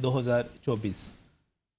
2024,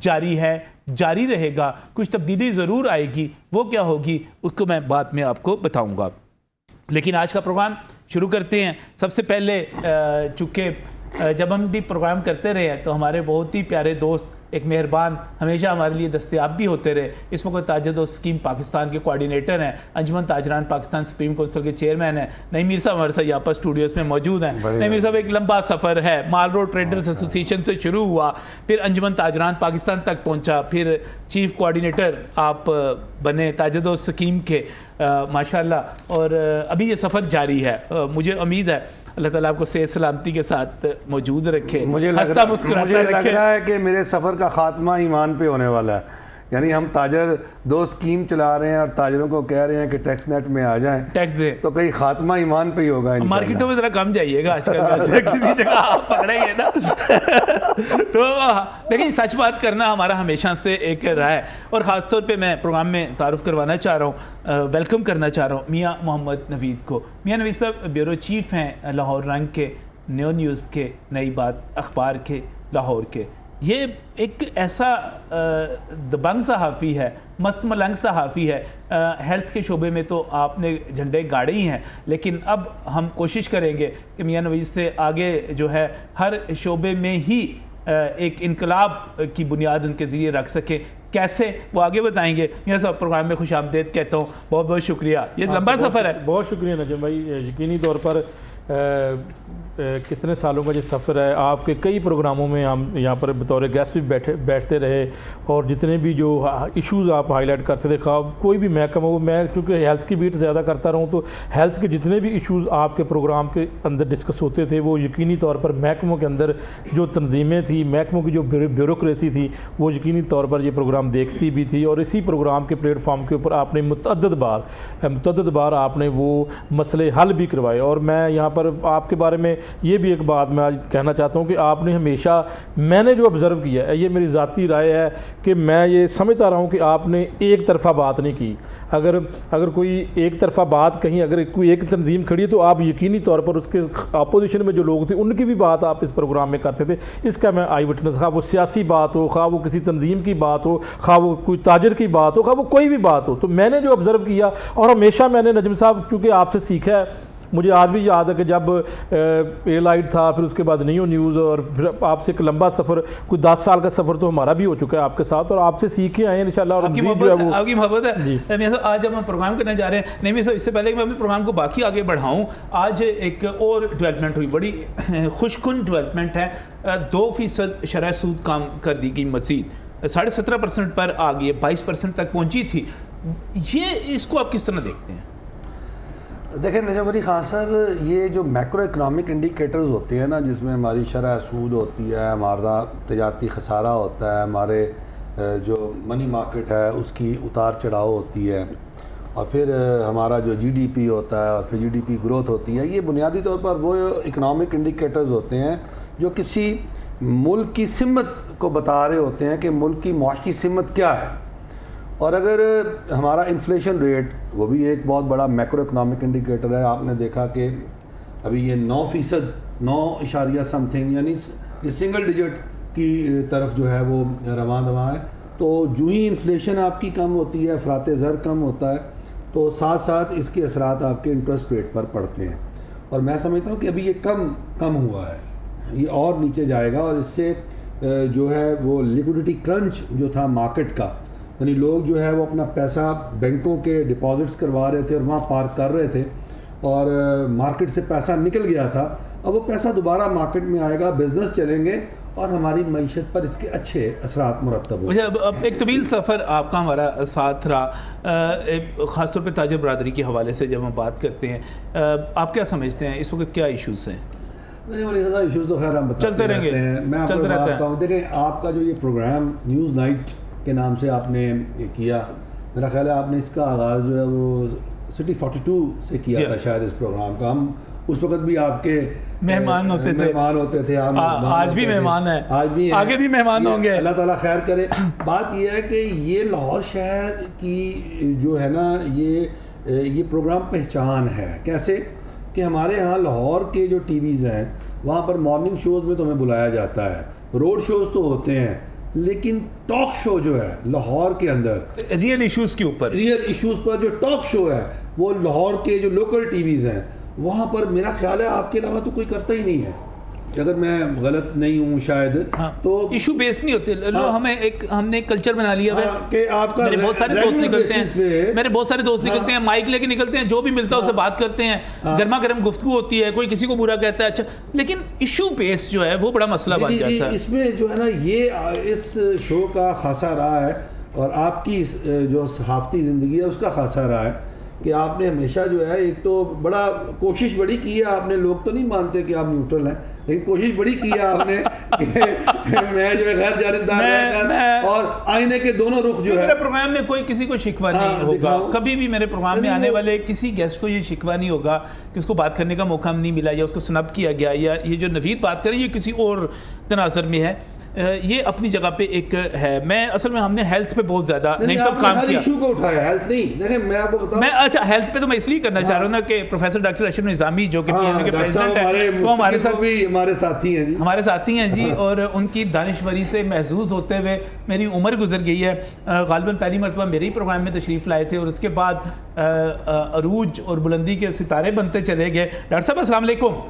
جاری ہے, جاری رہے گا. کچھ تبدیلی ضرور آئے گی, وہ کیا ہوگی اس کو میں بعد میں آپ کو بتاؤں گا. لیکن آج کا پروگرام شروع کرتے ہیں. سب سے پہلے چونکہ جب ہم بھی پروگرام کرتے رہے ہیں تو ہمارے بہت ہی پیارے دوست, ایک مہربان, ہمیشہ ہمارے لیے دستیاب بھی ہوتے رہے. اس وقت تاجر دوست اسکیم پاکستان کے کوارڈینیٹر ہیں, انجمن تاجران پاکستان سپریم کونسل کے چیئرمین ہیں. نعیم میر صاحب ہمارے ساتھ یہاں پر اسٹوڈیوز میں موجود ہیں. نعیم میر صاحب, ایک لمبا سفر ہے, مال روڈ ٹریڈرز ایسوسی ایشن سے شروع ہوا, پھر انجمن تاجران پاکستان تک پہنچا, پھر چیف کوارڈینیٹر آپ بنے تاجر دوست اسکیم کے, ماشاءاللہ. اور ابھی یہ سفر جاری ہے. مجھے امید ہے اللہ تعالیٰ آپ کو صحت سلامتی کے ساتھ موجود رکھے, ہنستا مسکراتا رکھے. لگ رہا ہے کہ میرے سفر کا خاتمہ ایمان پہ ہونے والا ہے. یعنی ہم تاجر دو اسکیم چلا رہے ہیں اور تاجروں کو کہہ رہے ہیں کہ ٹیکس نیٹ میں آ جائیں, ٹیکس دیں, تو کہیں خاتمہ ایمان پہ ہی ہوگا. مارکیٹوں میں ذرا کم جائیے گا آج کل, ویسے کسی جگہ آپ پکڑیں گے نا. تو لیکن سچ بات کرنا ہمارا ہمیشہ سے ایک رہا ہے. اور خاص طور پہ میں پروگرام میں تعارف کروانا چاہ رہا ہوں, ویلکم کرنا چاہ رہا ہوں میاں محمد نوید کو. میاں نوید صاحب بیورو چیف ہیں لاہور رنگ کے, نیو نیوز کے, نئی بات اخبار کے لاہور کے. یہ ایک ایسا دبنگ صحافی ہے, مست ملنگ صحافی ہے. ہیلتھ کے شعبے میں تو آپ نے جھنڈے گاڑے ہی ہیں, لیکن اب ہم کوشش کریں گے کہ میاں نوید سے آگے جو ہے ہر شعبے میں ہی ایک انقلاب کی بنیاد ان کے ذریعے رکھ سکیں. کیسے وہ آگے بتائیں گے. میاں صاحب پروگرام میں خوش آمدید کہتا ہوں, بہت بہت شکریہ. یہ لمبا سفر ہے. بہت شکریہ نجم بھائی. یقینی طور پر کتنے سالوں کا یہ سفر ہے. آپ کے کئی پروگراموں میں ہم یہاں پر بطور گیسٹ بھی بیٹھتے رہے, اور جتنے بھی جو ایشوز آپ ہائی لائٹ کرتے تھے, خواہ کوئی بھی محکمہ ہو, میں چونکہ ہیلتھ کی بیٹ زیادہ کرتا رہا ہوں تو ہیلتھ کے جتنے بھی ایشوز آپ کے پروگرام کے اندر ڈسکس ہوتے تھے وہ یقینی طور پر محکموں کے اندر جو تنظیمیں تھیں, محکموں کی جو بیوروکریسی تھی, وہ یقینی طور پر یہ پروگرام دیکھتی بھی تھی. اور اسی پروگرام کے پلیٹ فارم کے اوپر آپ نے متعدد بار آپ نے وہ مسئلے حل بھی کروائے. اور میں یہاں پر آپ کے بارے میں یہ بھی ایک بات میں آج کہنا چاہتا ہوں کہ آپ نے ہمیشہ, میں نے جو آبزرو کیا ہے, یہ میری ذاتی رائے ہے کہ میں یہ سمجھتا رہا ہوں کہ آپ نے ایک طرفہ بات نہیں کی. اگر کوئی ایک طرفہ بات کہیں, اگر کوئی ایک تنظیم کھڑی ہے تو آپ یقینی طور پر اس کے اپوزیشن میں جو لوگ تھے ان کی بھی بات آپ اس پروگرام میں کرتے تھے. اس کا میں آئی وٹنس, خواہ وہ سیاسی بات ہو, خواہ وہ کسی تنظیم کی بات ہو, خواہ وہ کوئی تاجر کی بات ہو, خواہ وہ کوئی بھی بات ہو, تو میں نے جو آبزرو کیا, اور ہمیشہ میں نے نجم صاحب چونکہ آپ سے سیکھا ہے. مجھے آج بھی یاد ہے کہ جب اے لائٹ تھا, پھر اس کے بعد نیو نیوز, اور پھر آپ سے ایک لمبا سفر, کوئی 10 سال کا سفر تو ہمارا بھی ہو چکا ہے آپ کے ساتھ, اور آپ سے سیکھے آئے ہیں انشاءاللہ. اور آپ کی محبت ہے. آج جب ہم پروگرام کرنے جا رہے ہیں, نہیں اس سے پہلے کہ میں اپنے پروگرام کو باقی آگے بڑھاؤں, آج ایک اور ڈیولپمنٹ ہوئی, بڑی خوشکن ڈیولپمنٹ ہے. 2% شرح سود کام کر دی گئی, مزید 17.5% پر آ گئی ہے, 22% تک پہنچی تھی. یہ اس کو آپ کس طرح دیکھتے ہیں؟ دیکھیں نجم علی خان صاحب, یہ جو میکرو اکنامک انڈیکیٹرز ہوتے ہیں نا, جس میں ہماری شرح سود ہوتی ہے, ہمارا تجارتی خسارہ ہوتا ہے, ہمارے جو منی مارکیٹ ہے اس کی اتار چڑھاؤ ہوتی ہے, اور پھر ہمارا جو جی ڈی پی ہوتا ہے, اور پھر جی ڈی پی گروتھ ہوتی ہے, یہ بنیادی طور پر وہ اکنامک انڈیکیٹرز ہوتے ہیں جو کسی ملک کی سمت کو بتا رہے ہوتے ہیں کہ ملک کی معاشی سمت کیا ہے. اور اگر ہمارا انفلیشن ریٹ, وہ بھی ایک بہت بڑا میکرو اکنامک انڈیکیٹر ہے. آپ نے دیکھا کہ ابھی یہ 9%, 9.something, یعنی یہ سنگل ڈیجٹ کی طرف جو ہے وہ رواں دواں ہے. تو جو ہی انفلیشن آپ کی کم ہوتی ہے, افراط زر کم ہوتا ہے, تو ساتھ ساتھ اس کے اثرات آپ کے انٹرسٹ ریٹ پر پڑتے ہیں. اور میں سمجھتا ہوں کہ ابھی یہ کم ہوا ہے, یہ اور نیچے جائے گا. اور اس سے جو ہے وہ لیکوڈیٹی کرنچ جو تھا مارکیٹ کا, یعنی لوگ جو ہے وہ اپنا پیسہ بینکوں کے ڈپازٹس کروا رہے تھے اور وہاں پارک کر رہے تھے, اور مارکیٹ سے پیسہ نکل گیا تھا. اب وہ پیسہ دوبارہ مارکیٹ میں آئے گا, بزنس چلیں گے, اور ہماری معیشت پر اس کے اچھے اثرات مرتب ہوں. اب ایک طویل سفر آپ کا ہمارا ساتھ رہا, خاص طور پہ تاجر برادری کے حوالے سے جب ہم بات کرتے ہیں, آپ کیا سمجھتے ہیں اس وقت کیا ایشوز ہیں؟ ایشوز تو خیر ہم چلتے رہتے ہیں. میں آپ کو بات بتاؤں, دیکھیں آپ کا جو یہ پروگرام نیوز نائٹ کے نام سے آپ نے کیا, میرا خیال ہے آپ نے اس کا آغاز جو ہے وہ سٹی 42 سے کیا تھا شاید اس پروگرام کا. ہم اس وقت بھی آپ کے مہمان ہوتے تھے, آج بھی مہمان ہیں, آج بھی آگے بھی مہمان ہوں گے, اللہ تعالیٰ خیر کرے. بات یہ ہے کہ یہ لاہور شہر کی جو ہے نا یہ پروگرام پہچان ہے. کیسے کہ ہمارے ہاں لاہور کے جو ٹی ویز ہیں وہاں پر مارننگ شوز میں تو ہمیں بلایا جاتا ہے, روڈ شوز تو ہوتے ہیں, لیکن ٹاک شو جو ہے لاہور کے اندر ریئل ایشوز کے اوپر، ریئل ایشوز پر جو ٹاک شو ہے وہ لاہور کے جو لوکل ٹی ویز ہیں وہاں پر میرا خیال ہے آپ کے علاوہ تو کوئی کرتا ہی نہیں ہے، اگر میں غلط نہیں ہوں شاید تو ایشو بیس نہیں ہوتے ہم نے ایک کلچر بنا لیا ہے کہ آپ کا میرے بہت سارے دوست نکلتے ہیں مائک لے کے نکلتے ہیں، جو بھی ملتا ہے اسے بات کرتے ہیں، گرما گرم گفتگو ہوتی ہے، کوئی کسی کو برا کہتا ہے، اچھا، لیکن ایشو بیس جو ہے وہ بڑا مسئلہ بن جاتا ہے۔ اس میں جو ہے نا یہ اس شو کا خاصا رہا ہے اور آپ کی جو صحافتی زندگی ہے اس کا خاصا رہا ہے کہ آپ نے ہمیشہ جو ہے ایک تو بڑا کوشش بڑی کی ہے آپ نے، لوگ تو نہیں مانتے کہ آپ نیوٹرل ہیں لیکن کوشش بڑی کی ہے آپ نے کہ میں جو ہے غیر جانبدار رہ کر اور آئینے کے دونوں رخ جو ہے۔ میرے پروگرام میں کوئی کسی کو شکوہ نہیں ہوگا، کبھی بھی میرے پروگرام میں آنے والے کسی گیسٹ کو یہ شکوہ نہیں ہوگا کہ اس کو بات کرنے کا موقع نہیں ملا یا اس کو سنب کیا گیا، یا یہ جو نوید بات کریں یہ کسی اور تناظر میں ہے، یہ اپنی جگہ پہ ایک ہے۔ میں اصل میں ہم نے ہیلتھ پہ بہت زیادہ نہیں سب کام کیا، ایشو کو اٹھایا، ہیلتھ نہیں، دیکھیں میں آپ کو بتاؤں، میں اچھا ہیلتھ پہ تو میں اس لیے کرنا چاہ رہا ہوں نا کہ پروفیسر ڈاکٹر اشرف نظامی جو کہ پی ایم اے کے پریزیڈنٹ ہیں وہ ہمارے ساتھ بھی ہمارے ساتھی ہیں جی، اور ان کی دانشوری سے محظوظ ہوتے ہوئے میری عمر گزر گئی ہے، غالباً پہلی مرتبہ میرے ہی پروگرام میں تشریف لائے تھے اور اس کے بعد عروج اور بلندی کے ستارے بنتے چلے گئے۔ ڈاکٹر صاحب السلام علیکم۔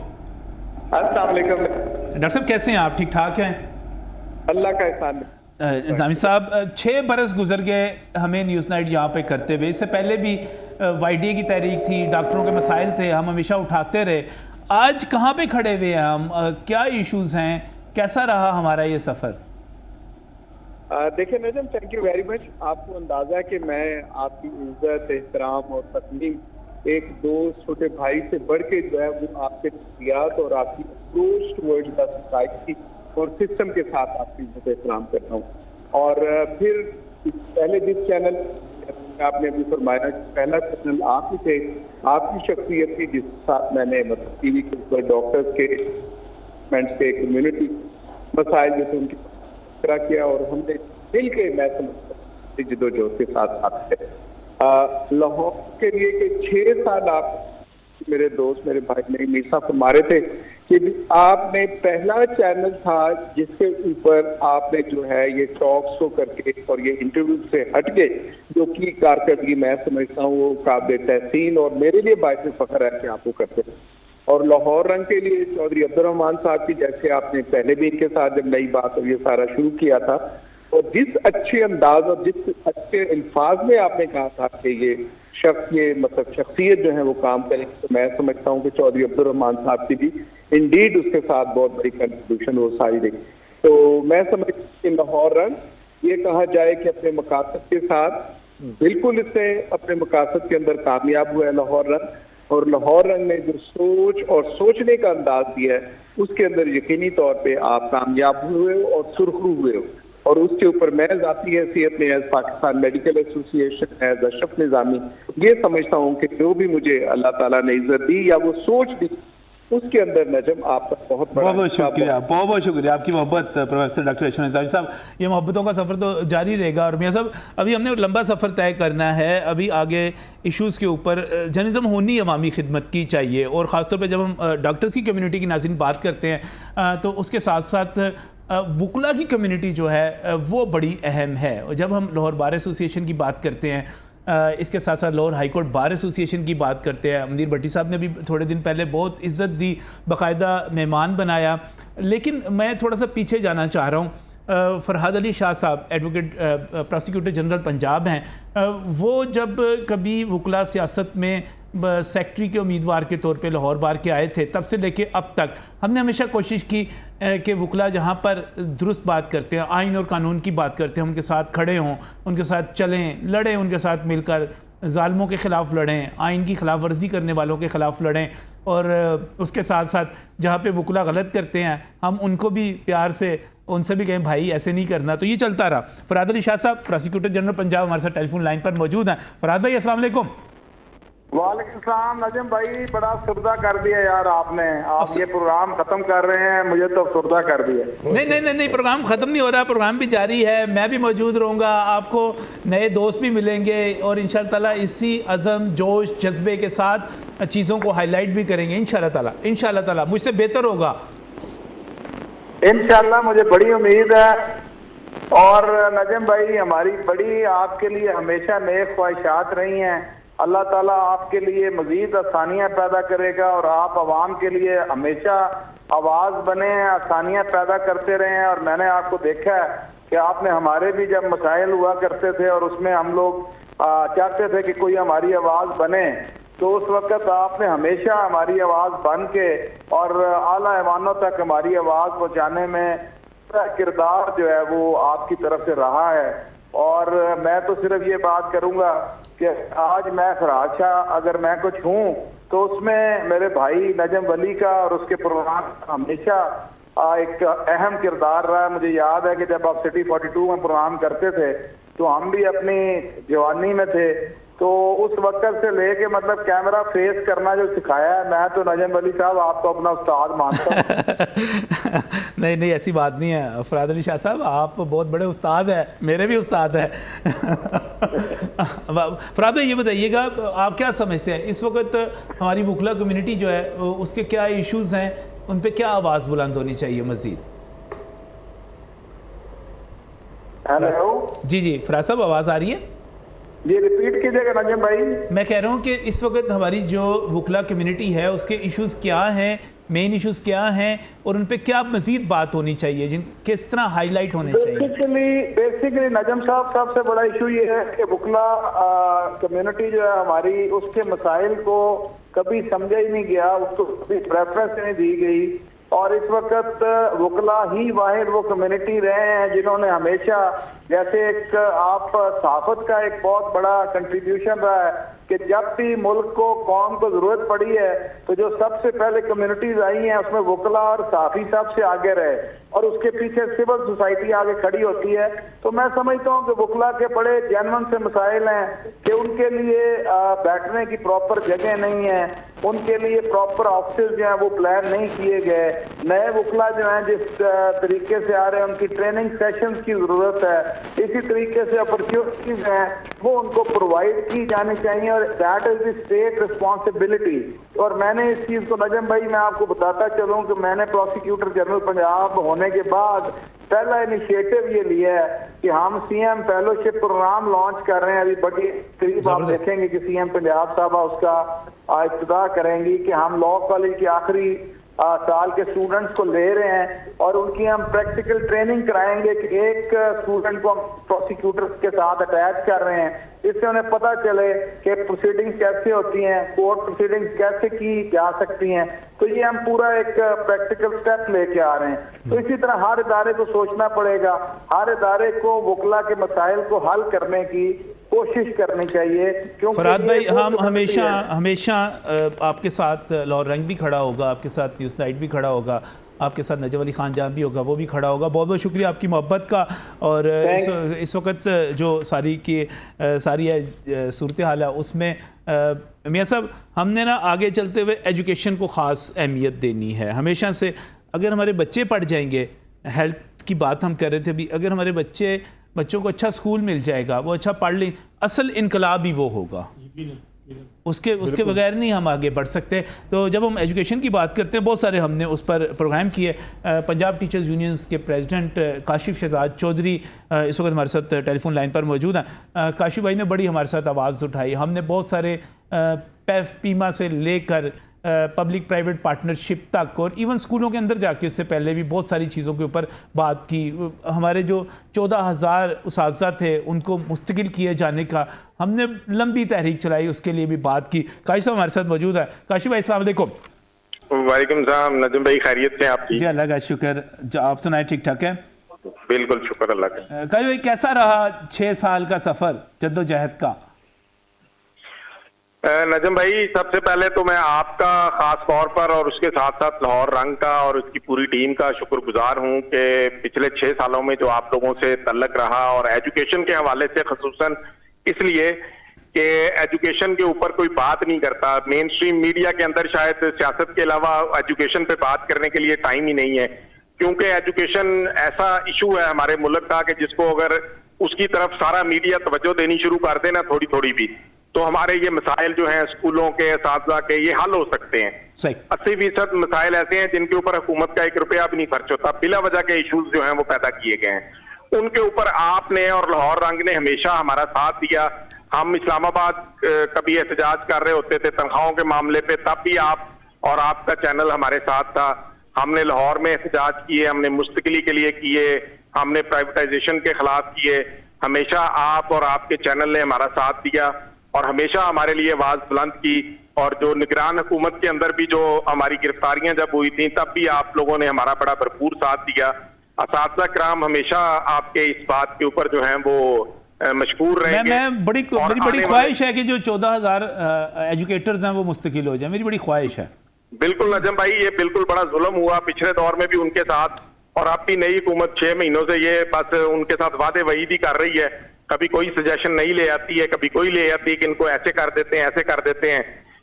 السلام علیکم ڈاکٹر صاحب کیسے ہیں آپ؟ ٹھیک ٹھاک ہیں؟ اللہ کا احسان ہے۔ نظامی صاحب 6 برس گزر گئے ہمیں نیوز نائٹ یہاں پہ کرتے ہوئے، اس سے پہلے بھی وائی ڈی اے کی تحریک تھی، ڈاکٹروں کے مسائل تھے، ہم ہمیشہ اٹھاتے رہے، آج کہاں پہ کھڑے ہوئے ہیں ہم؟ کیا ایشوز ہیں؟ کیسا رہا ہمارا یہ سفر؟ دیکھیں نجم، تھینک یو ویری مچ۔ آپ کو اندازہ ہے کہ میں آپ کی عزت، احترام اور تسلیم ایک دوست، چھوٹے بھائی سے بڑھ کے جو ہے وہ آپ کے نظریات اور آپ کی اپروچ ٹورڈ دا سوسائٹی اور سسٹم کے ساتھ آپ کی عزت احترام کرتا ہوں۔ اور پھر پہلے جس چینل آپ نے ابھی فرمایا پہلا چینل آپ ہی تھے، آپ کی شخصیت تھی جس کے ساتھ میں نے مطلب ٹی وی کے اوپر ڈاکٹرز کے کمیونٹی مسائل جو تھے ان کی طرح کیا اور ہم نے مل کے میں سمجھتا جدوجہد کے ساتھ ساتھ تھے لاہور کے لیے کہ 6 سال آپ میرے دوست میرے بھائی میری میر صاحب فرما رہے تھے کہ آپ نے پہلا چینل تھا جس کے اوپر آپ نے جو ہے یہ ٹاکس کو کر کے اور یہ انٹرویو سے ہٹ کے جو کی کارکردگی میں سمجھتا ہوں وہ قابل تحسین اور میرے لیے باعث فخر ہے کہ آپ کو کرتے ہیں۔ اور لاہور رنگ کے لیے چودھری عبدالرحمان صاحب کی جیسے آپ نے پہلے بھی ان کے ساتھ جب نئی بات اور یہ سارا شروع کیا تھا اور جس اچھے انداز اور جس اچھے الفاظ میں آپ نے کہا تھا کہ یہ شخص یہ مطلب شخصیت جو ہے وہ کام کرے تو میں سمجھتا ہوں کہ چودھری عبدالرحمان صاحب کی بھی انڈیڈ اس کے ساتھ بہت بڑی کنٹریبیوشن وہ ساری رہی۔ تو میں سمجھتا ہوں کہ لاہور رنگ یہ کہا جائے کہ اپنے مقاصد کے ساتھ بالکل اس سے اپنے مقاصد کے اندر کامیاب ہوا ہے لاہور رنگ، اور لاہور رنگ نے جو سوچ اور سوچنے کا انداز دیا ہے اس کے اندر یقینی طور پہ آپ کامیاب ہوئے ہو اور سرخرو ہوئے ہو، اور اس کے اوپر میں ذاتی حیثیت میں ایز پاکستان میڈیکل ایسوسی ایشن ایز اشرف نظامی یہ سمجھتا ہوں کہ جو بھی مجھے اللہ تعالیٰ نے عزت دی یا وہ سوچ دی اس کے اندر نجم آپ کا بہت بہت شکریہ، بہت شکریہ آپ کی محبت پروفیسر ڈاکٹر اشرف نظامی صاحب۔ یہ محبتوں کا سفر تو جاری رہے گا، اور میاں صاحب ابھی ہم نے لمبا سفر طے کرنا ہے، ابھی آگے ایشوز کے اوپر جرنلزم ہونی عوامی خدمت کی چاہیے، اور خاص طور پہ جب ہم ڈاکٹرز کی کمیونٹی کی ناظرین بات کرتے ہیں تو اس کے ساتھ ساتھ وکلا کی کمیونٹی جو ہے وہ بڑی اہم ہے۔ جب ہم لاہور بار ایسوسی ایشن کی بات کرتے ہیں، اس کے ساتھ ساتھ لاہور ہائی کورٹ بار ایسوسی ایشن کی بات کرتے ہیں، منیر بھٹی صاحب نے بھی تھوڑے دن پہلے بہت عزت دی، باقاعدہ مہمان بنایا، لیکن میں تھوڑا سا پیچھے جانا چاہ رہا ہوں۔ فرحاد علی شاہ صاحب ایڈوکیٹ پراسیکیوٹر جنرل پنجاب ہیں، وہ جب کبھی وکلا سیاست میں سیکٹری کے امیدوار کے طور پہ لاہور بار کے آئے تھے، تب سے لے کے اب تک ہم نے ہمیشہ کوشش کی کہ وکلا جہاں پر درست بات کرتے ہیں، آئین اور قانون کی بات کرتے ہیں، ان کے ساتھ کھڑے ہوں، ان کے ساتھ چلیں، لڑیں، ان کے ساتھ مل کر ظالموں کے خلاف لڑیں، آئین کی خلاف ورزی کرنے والوں کے خلاف لڑیں، اور اس کے ساتھ ساتھ جہاں پہ وکلا غلط کرتے ہیں ہم ان کو بھی پیار سے ان سے بھی کہیں بھائی ایسے نہیں کرنا۔ تو یہ چلتا رہا۔ فرحاد علی شاہ صاحب پراسیکیوٹر جنرل پنجاب ہمارے ساتھ ٹیلی فون لائن پر موجود ہیں۔ فرحاد بھائی السلام علیکم۔ وعلیکم السلام نجم بھائی، بڑا افسردہ کر دیا یار آپ نے، آپ یہ پروگرام ختم کر رہے ہیں، مجھے تو افسردہ کر دیا۔ نہیں پروگرام ختم نہیں ہو رہا، پروگرام بھی جاری ہے، میں بھی موجود رہوں گا، آپ کو نئے دوست بھی ملیں گے، اور انشاءاللہ تعالیٰ اسی عزم جوش جذبے کے ساتھ چیزوں کو ہائی لائٹ بھی کریں گے انشاءاللہ تعالیٰ مجھ سے بہتر ہوگا انشاءاللہ، مجھے بڑی امید ہے، اور نجم بھائی ہماری بڑی آپ کے لیے ہمیشہ نیک خواہشات رہی ہیں. اللہ تعالیٰ آپ کے لیے مزید آسانیاں پیدا کرے گا اور آپ عوام کے لیے ہمیشہ آواز بنے ہیں, آسانیاں پیدا کرتے رہے ہیں. اور میں نے آپ کو دیکھا ہے کہ آپ نے ہمارے بھی جب مسائل ہوا کرتے تھے اور اس میں ہم لوگ چاہتے تھے کہ کوئی ہماری آواز بنے, تو اس وقت آپ نے ہمیشہ ہماری آواز بن کے اور اعلیٰ ایوانوں تک ہماری آواز پہنچانے میں کردار جو ہے وہ آپ کی طرف سے رہا ہے. اور میں تو صرف یہ بات کروں گا کہ آج میں فراز شاہ اگر میں کچھ ہوں تو اس میں میرے بھائی نجم ولی کا اور اس کے پروگرام ہمیشہ ایک اہم کردار رہا ہے. مجھے یاد ہے کہ جب آپ سٹی 42 میں پروگرام کرتے تھے تو ہم بھی اپنی جوانی میں تھے, تو اس وقت سے لے کے مطلب کیمرہ فیس کرنا جو سکھایا ہے, میں تو نجم ولی صاحب آپ کو اپنا استاد مانتا ہوں. نہیں ایسی بات نہیں ہے فراد علی شاہ صاحب, آپ بہت بڑے استاد ہیں, میرے بھی استاد ہیں. فراد بھائی یہ بتائیے گا, آپ کیا سمجھتے ہیں اس وقت ہماری وکلا کمیونٹی جو ہے اس کے کیا ایشوز ہیں, ان پہ کیا آواز بلند ہونی چاہیے مزید؟ ہیلو جی فراد صاحب آواز آ رہی ہے؟ جی ریپیٹ کیجیے گا نجم بھائی. میں کہہ رہا ہوں کہ اس وقت ہماری جو وکلا کمیونٹی ہے اس کے ایشوز کیا ہیں, مین ایشوز کیا ہیں, اور ان پہ کیا مزید بات ہونی چاہیے, جن کس طرح ہائی لائٹ ہونے چاہیے؟ بیسیکلی نجم صاحب سب سے بڑا ایشو یہ ہے کہ وکلا کمیونٹی جو ہے ہماری, اس کے مسائل کو کبھی سمجھا ہی نہیں گیا, اس کو کبھی پریفرنس نہیں دی گئی. اور اس وقت وکلا ہی واحد وہ کمیونٹی رہے ہیں جنہوں نے ہمیشہ, جیسے ایک آپ صحافت کا ایک بہت بڑا کنٹریبیوشن رہا ہے کہ جب بھی ملک کو قوم کو ضرورت پڑی ہے تو جو سب سے پہلے کمیونٹیز آئی ہیں اس میں وکلا اور صحافی سب سے آگے رہے, اور اس کے پیچھے سول سوسائٹی آگے کھڑی ہوتی ہے. تو میں سمجھتا ہوں کہ وکلا کے بڑے جینون سے مسائل ہیں کہ ان کے لیے بیٹھنے کی پراپر جگہ نہیں ہے, ان کے لیے پراپر آفسز جو ہیں وہ پلان نہیں کیے گئے. نئے وکلا جو ہیں جس طریقے سے آ رہے ہیں ان کی ٹریننگ سیشنز کی ضرورت ہے. اسی طریقے سے اپرچونیٹیز ہیں وہ ان کو پرووائڈ کی جانی چاہیے, اور that is the state responsibility. اور میں نے اس چیز کو نجم بھائی میں آپ کو بتاتا چلوں کہ میں نے پروسیکیوٹر جنرل پنجاب ہونے کے بعد پہلا انیشیٹو یہ لیا ہے کہ ہم C M fellowship programme launch کر رہے ہیں. ابھی بڑی قریب آپ دیکھیں گے کہ سی ایم پنجاب صاحبہ اس کا ابتدا کریں گی کہ ہم لا کالج کے آخری سال کے اسٹوڈنٹس کو لے رہے ہیں اور ان کی ہم پریکٹیکل ٹریننگ کرائیں گے کہ ایک اسٹوڈنٹ کو ہم پروسیکیوٹر کے ساتھ اٹیچ کر رہے ہیں, اس سے انہیں پتہ چلے کہ پروسیڈنگز کیسے ہوتی ہیں, کورٹ پروسیڈنگز کیسے کی جا سکتی ہیں. تو یہ ہم پورا ایک پریکٹیکل سٹیپ لے کے آ رہے ہیں. تو اسی طرح ہر ادارے کو سوچنا پڑے گا, ہر ادارے کو وکلا کے مسائل کو حل کرنے کی کوشش کرنی چاہیے. فراد بھائی ہم ہمیشہ آپ کے ساتھ لاہور رنگ بھی کھڑا ہوگا, آپ کے ساتھ نیوز نائٹ بھی کھڑا ہوگا, آپ کے ساتھ نجم علی خان جان بھی ہوگا, وہ بھی کھڑا ہوگا. بہت بہت شکریہ آپ کی محبت کا. اور اس وقت جو ساری صورتحال ہے اس میں میاں صاحب ہم نے نا آگے چلتے ہوئے ایجوکیشن کو خاص اہمیت دینی ہے ہمیشہ سے. اگر ہمارے بچے پڑھ جائیں گے, ہیلتھ کی بات ہم کر رہے تھے ابھی, اگر ہمارے بچوں کو اچھا سکول مل جائے گا, وہ اچھا پڑھ لیں, اصل انقلاب ہی وہ ہوگا. اس کے بغیر نہیں ہم آگے بڑھ سکتے. تو جب ہم ایجوکیشن کی بات کرتے ہیں, بہت سارے ہم نے اس پر پروگرام کیے. پنجاب ٹیچرز یونینز کے پریزیڈنٹ کاشف شہزاد چودھری اس وقت ہمارے ساتھ ٹیلی فون لائن پر موجود ہیں. کاشف بھائی نے بڑی ہمارے ساتھ آواز اٹھائی. ہم نے بہت سارے پیف پیما سے لے کر پبلک پرائیویٹ پارٹنرشپ تک, اور ایون اسکولوں کے اندر جا کے اس سے پہلے بھی بہت ساری چیزوں کے اوپر بات کی. ہمارے جو 14,000 اساتذہ تھے ان کو مستقل کیے جانے کا ہم نے لمبی تحریک چلائی, اس کے لیے بھی بات کی. کاشف صاحب ہمارے ساتھ موجود ہے. کاشف بھائی السلام علیکم. وعلیکم السلام. نجم بھائی خیریت سے آپ کی؟ جی اللہ کا شکر. آپ سنائیں ٹھیک ٹھاک ہے؟ بالکل شکر اللہ کا. کاشف بھائی کیسا رہا 6 سال کا سفر جد و جہد کا؟ نجم بھائی سب سے پہلے تو میں آپ کا خاص طور پر اور اس کے ساتھ ساتھ لاہور رنگ کا اور اس کی پوری ٹیم کا شکر گزار ہوں کہ پچھلے 6 سالوں میں جو آپ لوگوں سے تعلق رہا, اور ایجوکیشن کے حوالے سے خصوصاً اس لیے کہ ایجوکیشن کے اوپر کوئی بات نہیں کرتا. مین سٹریم میڈیا کے اندر شاید سیاست کے علاوہ ایجوکیشن پہ بات کرنے کے لیے ٹائم ہی نہیں ہے, کیونکہ ایجوکیشن ایسا ایشو ہے ہمارے ملک کا کہ جس کو اگر اس کی طرف سارا میڈیا توجہ دینی شروع کر دے نا تھوڑی تھوڑی بھی, تو ہمارے یہ مسائل جو ہیں اسکولوں کے اساتذہ کے یہ حل ہو سکتے ہیں. 80% مسائل ایسے ہیں جن کے اوپر حکومت کا 1 روپیہ بھی نہیں خرچ ہوتا, بلا وجہ کے ایشوز جو ہیں وہ پیدا کیے گئے ہیں. ان کے اوپر آپ نے اور لاہور رنگ نے ہمیشہ ہمارا ساتھ دیا. ہم اسلام آباد کبھی احتجاج کر رہے ہوتے تھے تنخواہوں کے معاملے پہ, تب بھی آپ اور آپ کا چینل ہمارے ساتھ تھا. ہم نے لاہور میں احتجاج کیے, ہم نے مستقلی کے لیے کیے, ہم نے پرائیویٹائزیشن کے خلاف کیے. ہمیشہ آپ اور آپ کے چینل نے ہمارا ساتھ دیا اور ہمیشہ ہمارے لیے آواز بلند کی. اور جو نگران حکومت کے اندر بھی جو ہماری گرفتاریاں جب ہوئی تھیں تب بھی آپ لوگوں نے ہمارا بڑا بھرپور ساتھ دیا. اساتذہ کرام ہمیشہ آپ کے اس بات کے اوپر جو ہیں وہ مشکور رہیں گے. میری بڑی خواہش ہے کہ جو 14,000 ایجوکیٹرز ہیں وہ مستقل ہو جائیں, میری بڑی خواہش ہے. بالکل نجم بھائی, یہ بالکل بڑا ظلم ہوا پچھلے دور میں بھی ان کے ساتھ, اور اب بھی نئی حکومت 6 مہینوں سے یہ بس ان کے ساتھ وعدے وعید ہی کر رہی ہے. کبھی کوئی سجیشن نہیں لے آتی ہے, کبھی کوئی لے آتی ہے کہ ان کو ایسے کر دیتے ہیں ایسے کر دیتے ہیں.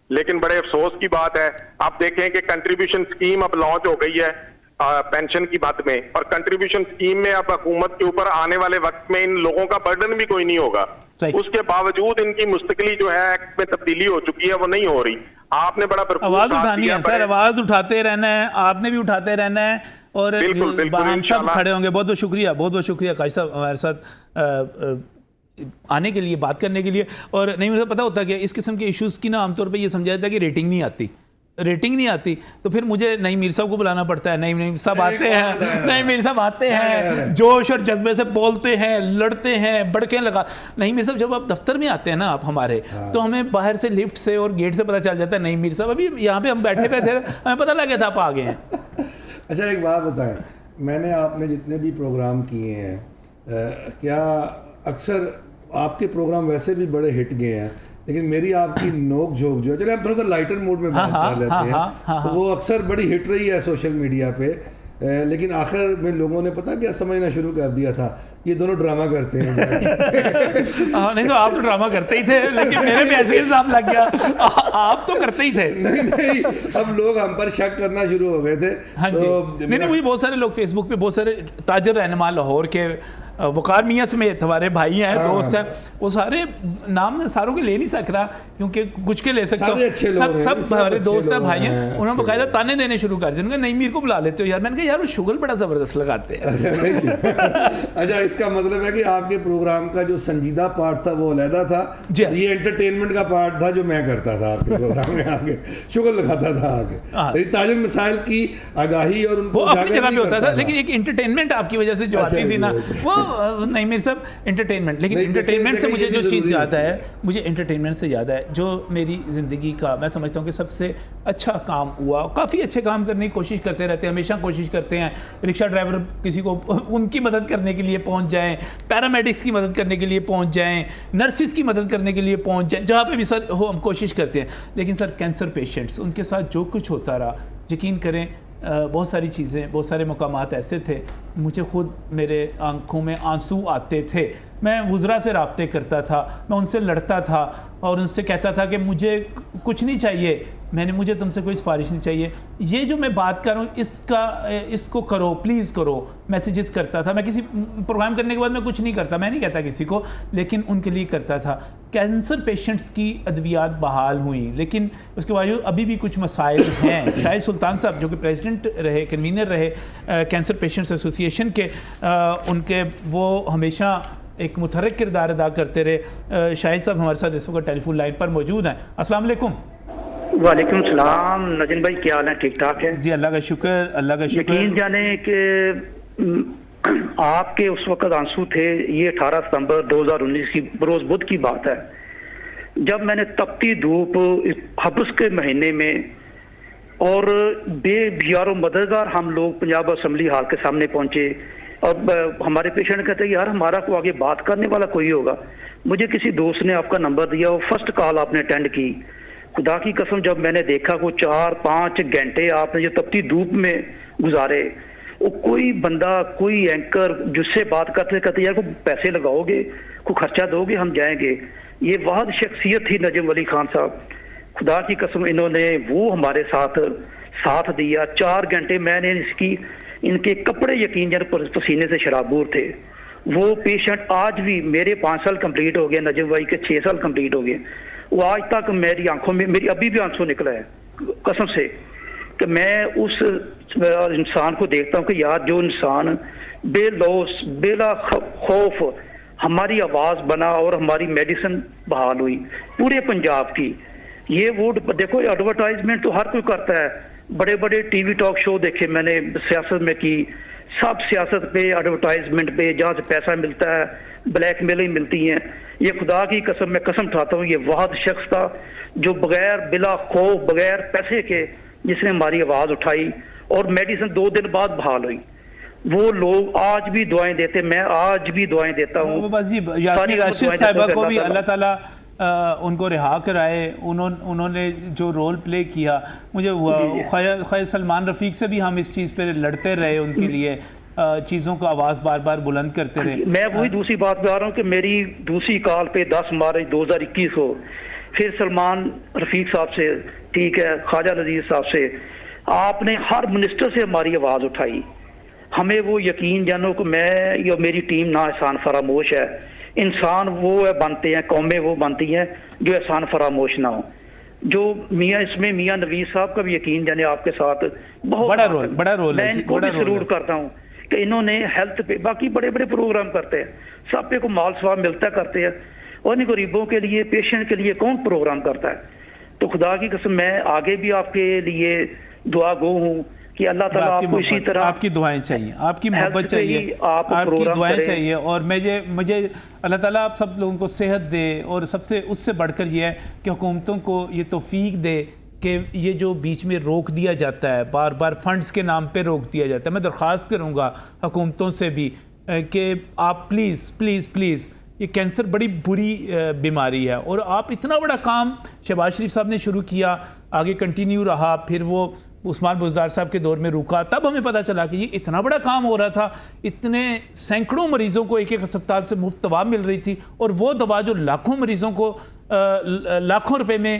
لیکن بڑے افسوس کی بات ہے, آپ دیکھیں کہ کنٹریبیوشن سکیم اب لانچ ہو گئی ہے پینشن کی بات میں, اور کنٹریبیوشن سکیم میں اب حکومت کے اوپر آنے والے وقت میں ان لوگوں کا برڈن بھی کوئی نہیں ہوگا. اس کے باوجود ان کی مستقلی جو ہے ایکٹ میں تبدیلی ہو چکی ہے, وہ نہیں ہو رہی. آپ نے بڑا آواز اٹھانی ہے سر, آواز اٹھاتے رہنا ہے, آپ نے بھی اٹھاتے رہنا ہے, اور ہم سب کھڑے ہوں گے. بہت بہت شکریہ, بہت بہت شکریہ قاضی صاحب ہمارے ساتھ آنے کے لیے, بات کرنے کے لیے. اور نہیں مجھے پتا ہوتا کہ اس قسم کے ایشوز کی نا عام طور پہ یہ سمجھا جاتا ہے کہ ریٹنگ نہیں آتی, تو پھر مجھے نئی میر صاحب کو بلانا پڑتا ہے. نئی صاحب آتے ہیں, نئی میر صاحب آتے ہیں, جوش اور جذبے سے بولتے ہیں, لڑتے ہیں, بڑکیں لگا. نئی میر صاحب جب آپ دفتر میں آتے ہیں نا آپ ہمارے, تو ہمیں باہر سے لفٹ سے اور گیٹ سے پتہ چل جاتا ہے نئی میر صاحب ابھی یہاں پہ ہم بیٹھے تھے, ہمیں پتہ لگ گیا تھا آپ آ گئے ہیں. اچھا ایک بات بتائیں, میں نے آپ نے جتنے بھی پروگرام کیے ہیں, کیا اکثر آپ کے پروگرام ویسے بھی بڑے ہٹ گئے ہیں, لیکن میری آپ کی نوک جھوک جو ہے, چلے ہم تھوڑا سا لائٹر موڈ میں بات کر لیتے ہیں, تو وہ اکثر بڑی ہٹ رہی ہے سوشل میڈیا پہ, لیکن آخر میں لوگوں نے پتہ کیا سمجھنا شروع کر دیا تھا, یہ دونوں ڈرامہ کرتے ہیں. نہیں تو آپ تو ڈرامہ کرتے ہی تھے, لیکن میرے بھی ایسے الزام لگ گیا, آپ تو کرتے ہی تھے. نہیں, اب لوگ ہم پر شک کرنا شروع ہو گئے تھے. نہیں وہی بہت سارے لوگ فیس بک پہ, بہت سارے تاجر رہنما لاہور کے, وقار میاں سمیت ہمارے بھائی ہیں, دوست ہیں, وہ سارے نام ساروں کے لے نہیں سک رہا کیونکہ کچھ کے لے سکتا ہوں, سب ہمارے دوست ہیں, بھائی ہیں. انہوں نے باقاعدہ تانے دینے شروع کر دیے, انہوں نے نئی میر کو بلا لیتے ہو یار. میں نے کہا یار وہ شغل بڑا زبردست لگاتے ہیں. اچھا اس کا مطلب ہے کہ آپ کے پروگرام کا جو سنجیدہ پارٹ تھا وہ علیحدہ تھا, یہ انٹرٹینمنٹ کا پارٹ تھا جو میں کرتا تھا آپ کے پروگرام میں آگے, شغل لگاتا تھا آگے. تاجر مسائل کی آگاہی اور ان کو اپنی جگہ پہ ہوتا تھا, لیکن ایک انٹرٹینمنٹ آپ کی وجہ سے جو آتی تھی نا, وہ نہیں میرے صاحب انٹرٹینمنٹ. لیکن انٹرٹینمنٹ سے مجھے جو چیز یاد ہے, مجھے انٹرٹینمنٹ سے یاد ہے جو میری زندگی کا میں سمجھتا ہوں کہ سب سے اچھا کام ہوا. کافی اچھے کام کرنے کی کوشش کرتے رہتے ہیں, ہمیشہ کوشش کرتے ہیں. رکشہ ڈرائیور کسی کو ان کی مدد کرنے کے لیے پہنچ جائیں, پیرامیڈکس کی مدد کرنے کے لیے پہنچ جائیں, نرسز کی مدد کرنے کے لیے پہنچ جائیں, جہاں پہ بھی سر ہو ہم کوشش کرتے ہیں. لیکن سر کینسر پیشنٹس, ان کے ساتھ جو کچھ ہوتا رہا, یقین کریں بہت ساری چیزیں, بہت سارے مقامات ایسے تھے, مجھے خود میرے آنکھوں میں آنسو آتے تھے. میں وزراء سے رابطے کرتا تھا, میں ان سے لڑتا تھا اور ان سے کہتا تھا کہ مجھے کچھ نہیں چاہیے, مجھے تم سے کوئی سفارش نہیں چاہیے, یہ جو میں بات کر رہا ہوں اس کو کرو پلیز کرو, میسیجز کرتا تھا. میں کسی پروگرام کرنے کے بعد میں کچھ نہیں کرتا, میں نہیں کہتا کسی کو, لیکن ان کے لیے کرتا تھا. کینسر پیشنٹس کی ادویات بحال ہوئیں, لیکن اس کے باوجود ابھی بھی کچھ مسائل ہیں. شاہد سلطان صاحب جو کہ پریزیڈنٹ رہے, کنوینر رہے کینسر پیشنٹس ایسوسی ایشن کے, ان کے وہ ہمیشہ ایک متحرک کردار ادا کرتے رہے. شاہد صاحب ہمارے ساتھ اس وقت ٹیلی فون لائن پر موجود ہیں. السلام علیکم. وعلیکم السلام نجم بھائی, کیا حال ہے؟ ٹھیک ٹھاک ہے جی, اللہ کا شکر, اللہ کا شکر. یقین جانے کہ آپ کے اس وقت آنسو تھے. یہ 18 ستمبر 2019 کی روز بدھ کی بات ہے, جب میں نے تپتی دھوپ حبس کے مہینے میں اور بے بیار و مددگار ہم لوگ پنجاب اسمبلی ہال کے سامنے پہنچے, اور ہمارے پیشنٹ کہتے ہیں یار ہمارا کو آگے بات کرنے والا کوئی ہوگا. مجھے کسی دوست نے آپ کا نمبر دیا, وہ فرسٹ کال آپ نے اٹینڈ کی. خدا کی قسم جب میں نے دیکھا وہ 4-5 گھنٹے آپ نے جو تپتی دھوپ میں گزارے, وہ کوئی بندہ کوئی اینکر جس سے بات کرتے کہتے یار کوئی پیسے لگاؤ گے, کوئی خرچہ دو گے, ہم جائیں گے. یہ واحد شخصیت تھی نجم ولی خان صاحب. خدا کی قسم انہوں نے وہ ہمارے ساتھ دیا. 4 گھنٹے میں نے ان کے کپڑے یقین جان پسینے سے شرابور تھے. وہ پیشنٹ آج بھی میرے 5 سال کمپلیٹ ہو گئے, نجم بھائی کے 6 سال کمپلیٹ ہو گئے, وہ آج تک میری آنکھوں میں میری ابھی بھی آنسو نکلا ہے قسم سے کہ میں اس انسان کو دیکھتا ہوں کہ یار جو انسان بے لوس بلا خوف ہماری آواز بنا اور ہماری میڈیسن بحال ہوئی پورے پنجاب کی. یہ وہ دیکھو ایڈورٹائزمنٹ تو ہر کوئی کرتا ہے, بڑے بڑے ٹی وی ٹاک شو دیکھے میں نے سیاست میں کی, سب سیاست پہ ایڈورٹائزمنٹ پہ جہاں سے پیسہ ملتا ہے بلیک میلنگ ملتی ہیں. یہ خدا کی قسم میں قسم اٹھاتا ہوں یہ واحد شخص تھا جو بغیر بلا خوف بغیر پیسے کے جس نے ہماری آواز اٹھائی اور میڈیسن 2 دن بعد بحال ہوئی. وہ لوگ آج بھی دعائیں دیتے, میں آج بھی دعائیں دیتا ہوں. بس جی یاسمین راشد صاحبہ کو بھی اللہ تعالیٰ ان کو رہا کرائے, انہوں نے جو رول پلے کیا. مجھے خیر سلمان رفیق سے بھی ہم اس چیز پہ لڑتے رہے, ان کے لیے چیزوں کو آواز بار بار بلند کرتے رہے. میں وہی دوسری بات بتا رہا ہوں کہ میری دوسری کال پہ 10 مارچ 2021 کو پھر سلمان رفیق صاحب سے, ٹھیک ہے, خواجہ لذیذ صاحب سے, آپ نے ہر منسٹر سے ہماری آواز اٹھائی. ہمیں وہ یقین جانو کہ میں یا میری ٹیم نہ احسان فراموش ہے. انسان وہ بنتے ہیں, قومیں وہ بنتی ہیں جو احسان فراموش نہ ہو. جو میاں اس میں میاں نویز صاحب کا بھی یقین جانے آپ کے ساتھ بہت بڑا رول ہے. میں ان کو بھی سلوٹ کرتا ہوں کہ انہوں نے ہیلتھ پہ باقی بڑے بڑے پروگرام کرتے ہیں, سب پہ کو مال ثواب ملتا کرتے ہیں, اور ان غریبوں کے لیے پیشنٹ کے لیے کون پروگرام کرتا ہے. تو خدا کی قسم میں آگے بھی آپ کے لیے دعا گو ہوں کہ اللہ تعالیٰ آپ کو اسی طرح آپ کی دعائیں چاہیے, آپ کی محبت چاہیے, آپ کی دعائیں چاہیے. اور مجھے اللہ تعالیٰ آپ سب لوگوں کو صحت دے, اور سب سے اس سے بڑھ کر یہ ہے کہ حکومتوں کو یہ توفیق دے کہ یہ جو بیچ میں روک دیا جاتا ہے, بار بار فنڈز کے نام پہ روک دیا جاتا ہے. میں درخواست کروں گا حکومتوں سے بھی کہ آپ پلیز پلیز پلیز, یہ کینسر بڑی بری بیماری ہے, اور آپ اتنا بڑا کام شہباز شریف صاحب نے شروع کیا, آگے کنٹینیو رہا, پھر وہ عثمان بزدار صاحب کے دور میں رکا, تب ہمیں پتہ چلا کہ یہ اتنا بڑا کام ہو رہا تھا. اتنے سینکڑوں مریضوں کو ایک ہسپتال سے مفت دوا مل رہی تھی, اور وہ دوا جو لاکھوں مریضوں کو لاکھوں روپے میں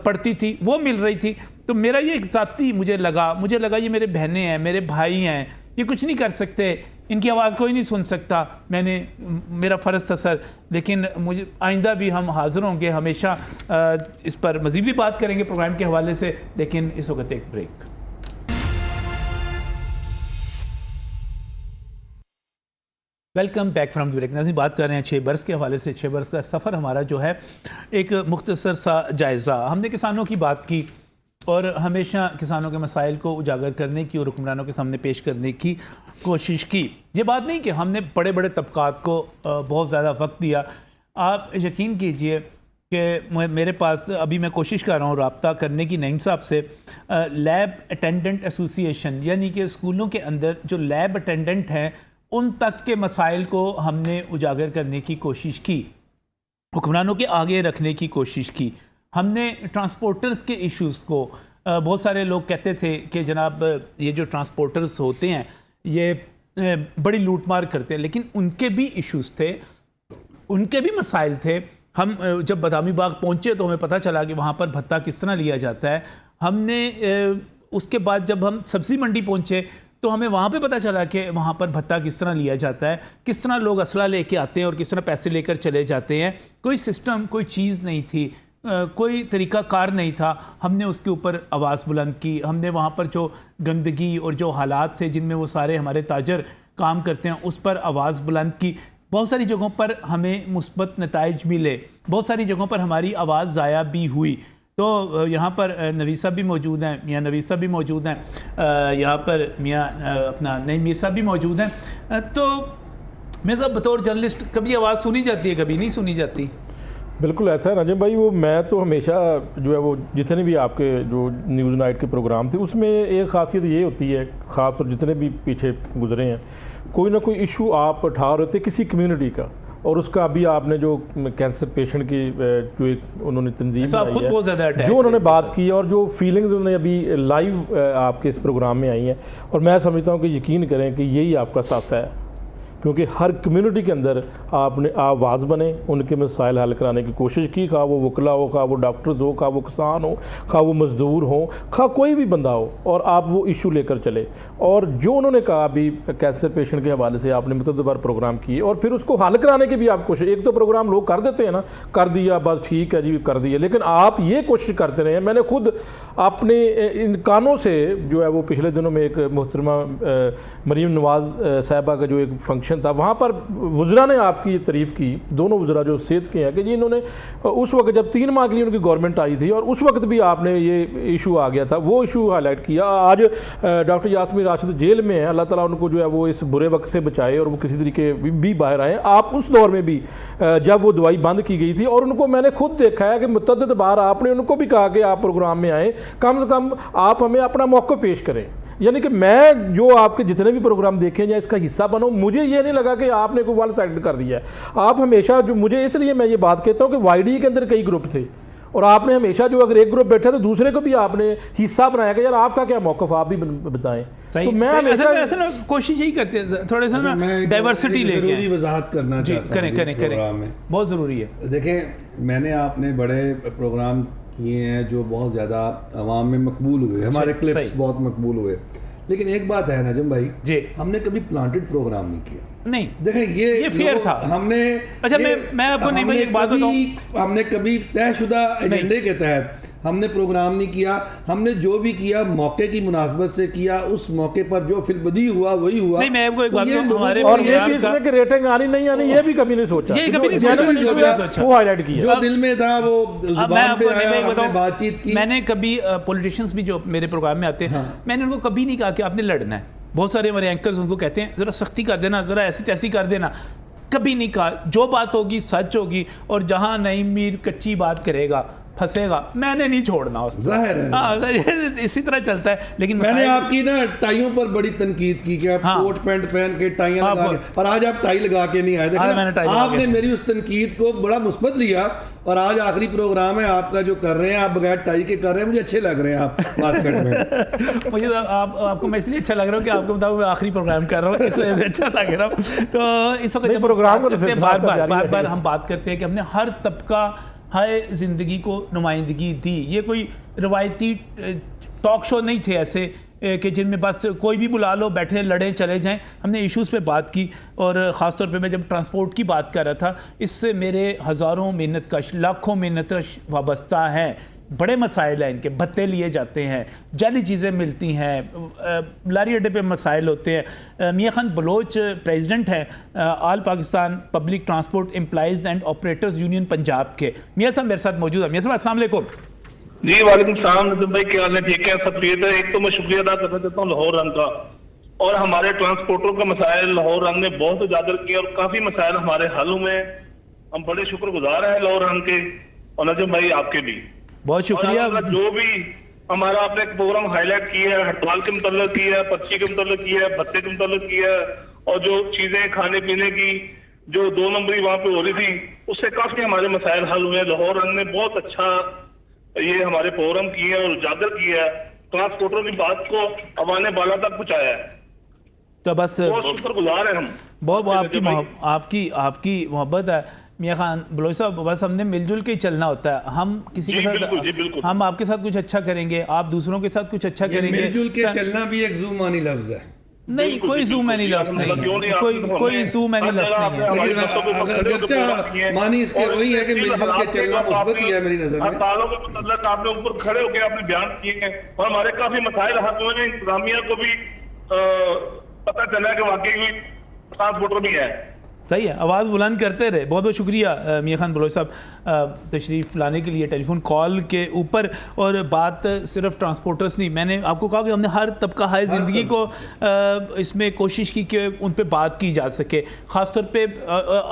پڑتی تھی وہ مل رہی تھی. تو میرا یہ ایک ذاتی مجھے لگا یہ میرے بہنیں ہیں, میرے بھائی ہیں, یہ کچھ نہیں کر سکتے, ان کی آواز کوئی نہیں سن سکتا. میرا فرض تھا سر, لیکن مجھے آئندہ بھی ہم حاضر ہوں گے, ہمیشہ اس پر مزید بھی بات کریں گے پروگرام کے حوالے سے. لیکن اس وقت ایک break. Welcome back from the break. ناظرین بات کر رہے ہیں 6 برس کے حوالے سے. 6 برس کا سفر ہمارا جو ہے ایک مختصر سا جائزہ. ہم نے کسانوں کی بات کی اور ہمیشہ کسانوں کے مسائل کو اجاگر کرنے کی اور حکمرانوں کے سامنے پیش کرنے کی کوشش کی. یہ بات نہیں کہ ہم نے بڑے بڑے طبقات کو بہت زیادہ وقت دیا. آپ یقین کیجئے کہ میرے پاس ابھی میں کوشش کر رہا ہوں رابطہ کرنے کی نعیم صاحب سے. لیب اٹینڈنٹ ایسوسی ایشن, یعنی کہ اسکولوں کے اندر جو لیب اٹینڈنٹ ہیں ان تک کے مسائل کو ہم نے اجاگر کرنے کی کوشش کی, حکمرانوں کے آگے رکھنے کی کوشش کی. ہم نے ٹرانسپورٹرز کے ایشوز کو, بہت سارے لوگ کہتے تھے کہ جناب یہ جو ٹرانسپورٹرز ہوتے ہیں یہ بڑی لوٹ مار کرتے ہیں, لیکن ان کے بھی ایشوز تھے, ان کے بھی مسائل تھے. ہم جب بادامی باغ پہنچے تو ہمیں پتہ چلا کہ وہاں پر بھتہ کس طرح لیا جاتا ہے. ہم نے اس کے بعد جب ہم سبزی منڈی پہنچے تو ہمیں وہاں پہ پتہ چلا کہ وہاں پر بھتہ کس طرح لیا جاتا ہے, کس طرح لوگ اسلحہ لے کے آتے ہیں اور کس طرح پیسے لے کر چلے جاتے ہیں. کوئی سسٹم, کوئی چیز نہیں تھی, کوئی طریقہ کار نہیں تھا. ہم نے اس کے اوپر آواز بلند کی. ہم نے وہاں پر جو گندگی اور جو حالات تھے جن میں وہ سارے ہمارے تاجر کام کرتے ہیں اس پر آواز بلند کی. بہت ساری جگہوں پر ہمیں مثبت نتائج ملے, بہت ساری جگہوں پر ہماری آواز ضائع بھی ہوئی. تو یہاں پر نویز صاحب بھی موجود ہیں, میاں نویز صاحب بھی موجود ہیں, یہاں پر میاں اپنا نعیم میر صاحب بھی موجود ہیں. تو میں صاحب بطور جرنلسٹ کبھی آواز سنی جاتی ہے, کبھی نہیں سنی جاتی. بالکل ایسا ہے ناجم بھائی. وہ میں تو ہمیشہ جو ہے وہ جتنے بھی آپ کے جو نیوز نائٹ کے پروگرام تھے اس میں ایک خاصیت یہ ہوتی ہے, خاص طور جتنے بھی پیچھے گزرے ہیں, کوئی نہ کوئی ایشو آپ اٹھا رہے تھے کسی کمیونٹی کا, اور اس کا ابھی آپ نے جو کینسر پیشنٹ کی جو ایک انہوں نے تنظیم بنائی ہے, جو انہوں نے بات کی اور جو فیلنگز انہوں نے ابھی لائیو آپ کے اس پروگرام میں آئی ہیں, اور میں سمجھتا ہوں کہ یقین کریں کہ یہی آپ کا ساتھ ہے, کیونکہ ہر کمیونٹی کے اندر آپ نے آواز بنے, ان کے مسائل حل کرانے کی کوشش کی, خواہ وہ وکلا ہو, خواہ وہ ڈاکٹرز ہو, خواہ وہ کسان ہو, خواہ وہ مزدور ہو, خواہ کوئی بھی بندہ ہو, اور آپ وہ ایشو لے کر چلے. اور جو انہوں نے کہا ابھی کینسر پیشنٹ کے حوالے سے آپ نے متعدد بار پروگرام کیے اور پھر اس کو حل کرانے کی بھی آپ کوشش, ایک تو پروگرام لوگ کر دیتے ہیں نا, کر دیا بس ٹھیک ہے جی کر دیا, لیکن آپ یہ کوشش کرتے رہے ہیں. میں نے خود اپنے ان کانوں سے جو ہے وہ پچھلے دنوں میں ایک محترمہ مریم نواز صاحبہ کا جو ایک فنکشن تھا وہاں پر وزراء نے آپ کی تعریف کی, دونوں وزراء جو صحت کے ہیں, کہ جی انہوں نے اس وقت جب 3 ماہ کے لیے ان کی گورنمنٹ آئی تھی اور اس وقت بھی آپ نے یہ ایشو آ گیا تھا, وہ ایشو ہائی لائٹ کیا. آج ڈاکٹر یاسمین راشد جیل میں ہیں, اللہ تعالیٰ ان کو جو ہے وہ اس برے وقت سے بچائے اور وہ کسی طریقے بھی باہر آئے. آپ اس دور میں بھی جب وہ دوائی بند کی گئی تھی اور ان کو میں نے خود دیکھا ہے کہ متعدد بار آپ نے ان کو بھی کہا کہ آپ پروگرام میں آئیں, کم سے کم آپ ہمیں اپنا موقع پیش کریں. یعنی کہ میں جو آپ کے جتنے بھی پروگرام دیکھیں یا اس کا حصہ بنوں, مجھے یہ نہیں لگا کہ آپ نے کوئی ون سائڈ کر دیا ہے. آپ ہمیشہ جو مجھے اس لیے میں یہ بات کہتا ہوں کہ وائی ڈی کے اندر کئی گروپ تھے اور آپ نے ہمیشہ جو اگر ایک گروپ بیٹھا تو دوسرے کو بھی آپ نے حصہ بنایا کہ یار آپ کا کیا موقف آپ بھی بتائیں. تو میں ایسا کوشش یہی کرتے ہیں تھوڑے سا نا ڈائیورسٹی لے کے. ضروری وضاحت کرنا چاہتا ہوں پروگرام میں, بہت ضروری ہے. دیکھیں میں نے آپ نے بڑے پروگرام کیے ہیں جو بہت زیادہ عوام میں مقبول ہوئے, ہمارے کلپس بہت مقبول ہوئے, لیکن ایک بات ہے نجم بھائی, ہم نے کبھی پلانٹڈ پروگرام نہیں کیا. نہیں دیکھیں یہ فیئر تھا. ہم نے اچھا میں آپ کو نہیں بھائی ایک بات بتاؤں, ہم نے کبھی طے شدہ ایجنڈے کے تحت ہم نے پروگرام نہیں کیا. ہم نے جو بھی کیا موقع کی مناسبت سے کیا, اس موقع پر جو فی البدیہہ ہوا وہی ہوا. نہیں میں آپ کو ایک بات بتاؤں, ہمارے اور یہ بھی اس میں کہ ریٹنگ آنی نہیں آنی یہ بھی کبھی نہیں سوچا, یہ کبھی نہیں سوچا, وہ ہائی لائٹ کیا جو دل میں تھا وہ زبان پہ آیا, ہم نے بات چیت کی. میں نے کبھی پولیٹیشنز بھی جو میرے پروگرام میں آتے ہیں میں نے ان کو کبھی نہیں کہا کہ آپ نے لڑنا ہے. بہت سارے ہمارے اینکرز ان کو کہتے ہیں ذرا سختی کر دینا, ذرا ایسی تیسی کر دینا. کبھی نہیں کہا, جو بات ہوگی سچ ہوگی, اور جہاں نعیم میر کچی بات کرے گا پھنسے گا میں نے نہیں چھوڑنا اس ظاہر ہے اسی طرح چلتا ہے. لیکن میں نے آپ کی نا ٹائیوں پر بڑی تنقید کی کہ آپ کوٹ پینٹ پہن کے ٹائیاں لگا کے, اور آج آپ ٹائی لگا کے نہیں آئے. دیکھیں آپ نے میری اس تنقید کو بڑا مثبت لیا اور آج آخری پروگرام ہے آپ کا جو کر رہے ہیں, آپ بغیر ٹائی کے کر رہے ہیں, مجھے اچھے لگ رہے ہیں آپ واسکٹ میں. مجھے آپ کو میں اس لیے اچھا لگ رہا ہوں کہ آپ کو بتاؤ میں آخری پروگرام کر رہا ہوں, اس لیے اچھا لگ رہا ہوں. تو اس وقت پروگرام بار بار ہم بات کرتے ہیں کہ ہم نے ہر طبقہ ہائے زندگی کو نمائندگی دی. یہ کوئی روایتی ٹاک شو نہیں تھے ایسے کہ جن میں بس کوئی بھی بلا لو بیٹھے لڑیں چلے جائیں. ہم نے ایشوز پہ بات کی, اور خاص طور پہ میں جب ٹرانسپورٹ کی بات کر رہا تھا, اس سے میرے ہزاروں محنت کش لاکھوں محنت کش وابستہ ہیں. بڑے مسائل ہیں ان کے, بھتے لیے جاتے ہیں, جعلی چیزیں ملتی ہیں, لاری اڈے پہ مسائل ہوتے ہیں. میاں خان بلوچ پریزیڈنٹ ہیں all Pakistan public transport employees and operators union Punjab کے. میاں صاحب میرے ساتھ موجود ہیں. میاں صاحب السلام علیکم. جی وعلیکم السلام نظم بھائی, کیا حال ہے؟ ٹھیک ہے سب ٹھیک ہے. ایک تو میں شکریہ ادا کرنا چاہتا ہوں لاہور رنگ کا, اور ہمارے ٹرانسپورٹروں کا مسائل لاہور رنگ نے بہت اجاگر کیا اور کافی مسائل ہمارے حل ہوئے. ہم بڑے شکر گزار ہیں لاہور رنگ کے, اور نجم بھائی آپ کے بھی بہت شکریہ. جو بھی ہمارا آپ نے پروگرام ہائی لائٹ کیا ہے, ہڑتال کے متعلق کیا ہے, پرچی کے متعلق کیا ہے, بھتے کے متعلق کیا ہے, اور جو چیزیں کھانے پینے کی جو 2 نمبری وہاں پہ ہو رہی تھی اس سے کافی ہمارے مسائل حل ہوئے. لاہور رنگ نے بہت اچھا یہ ہمارے پروگرام کیے ہیں اور اجاگر کیا ہے, ٹرانسپورٹر کی بات کو عوام بالا تک پہنچایا ہے. تو بس بہت شکر گزار ہیں ہم. بہت آپ کی محبت ہے میاں خان بلوچ صاحب. بس ہم نے مل جل کے ہی چلنا ہوتا ہے. ہم کسی کے ساتھ ہم آپ کے ساتھ کچھ اچھا کریں گے, آپ دوسروں کے ساتھ کچھ اچھا کریں گے. مل جل کے چلنا بھی ایک زومانی لفظ ہے. نہیں کوئی زوم اینی لفظ نہیں, کوئی زوم اینی لفظ نہیں ہے. اگرچہ معنی اس کے وہی ہے کہ مل جل کے چلنا مثبت ہی ہے میری نظر میں. ہڑتالوں کے متعلق آپ نے اوپر کھڑے ہو کے آپ نے بیان کیے ہیں, اور ہمارے کافی مسائل حل ہوئے ہیں. انتظامیہ کو بھی پتہ چلا کہ واقعی ٹرانسپورٹر بھی ہے. صحیح ہے, آواز بلند کرتے رہے. بہت بہت شکریہ میاں خان بلوچ صاحب تشریف لانے کے لیے ٹیلی فون کال کے اوپر. اور بات صرف ٹرانسپورٹرز نہیں, میں نے آپ کو کہا کہ ہم نے ہر طبقہ ہائے زندگی کو اس میں کوشش کی کہ ان پہ بات کی جا سکے. خاص طور پہ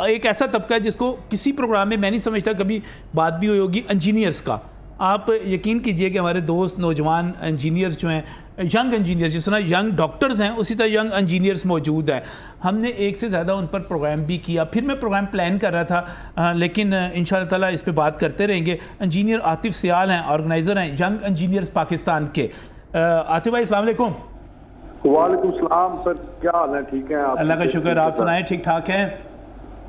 ایک ایسا طبقہ ہے جس کو کسی پروگرام میں نہیں سمجھتا کبھی بات بھی ہوئی ہوگی, انجینئرز کا. آپ یقین کیجئے کہ ہمارے دوست نوجوان انجینئرز جو ہیں, ینگ انجینئرز, جس طرح ینگ ڈاکٹرز ہیں اسی طرح ینگ انجینئرز موجود ہیں. ہم نے ایک سے زیادہ ان پر پروگرام بھی کیا. پھر میں پروگرام پلان کر رہا تھا, لیکن انشاءاللہ تعالیٰ اس پہ بات کرتے رہیں گے. انجینئر عاطف سیال ہیں, آرگنائزر ہیں ینگ انجینئرز پاکستان کے. عاطف بھائی السلام علیکم. وعلیکم السلام سر, کیا حال ہے؟ ٹھیک ہیں؟ اللہ کا شکر, آپ سنائیں ٹھیک ٹھاک ہیں؟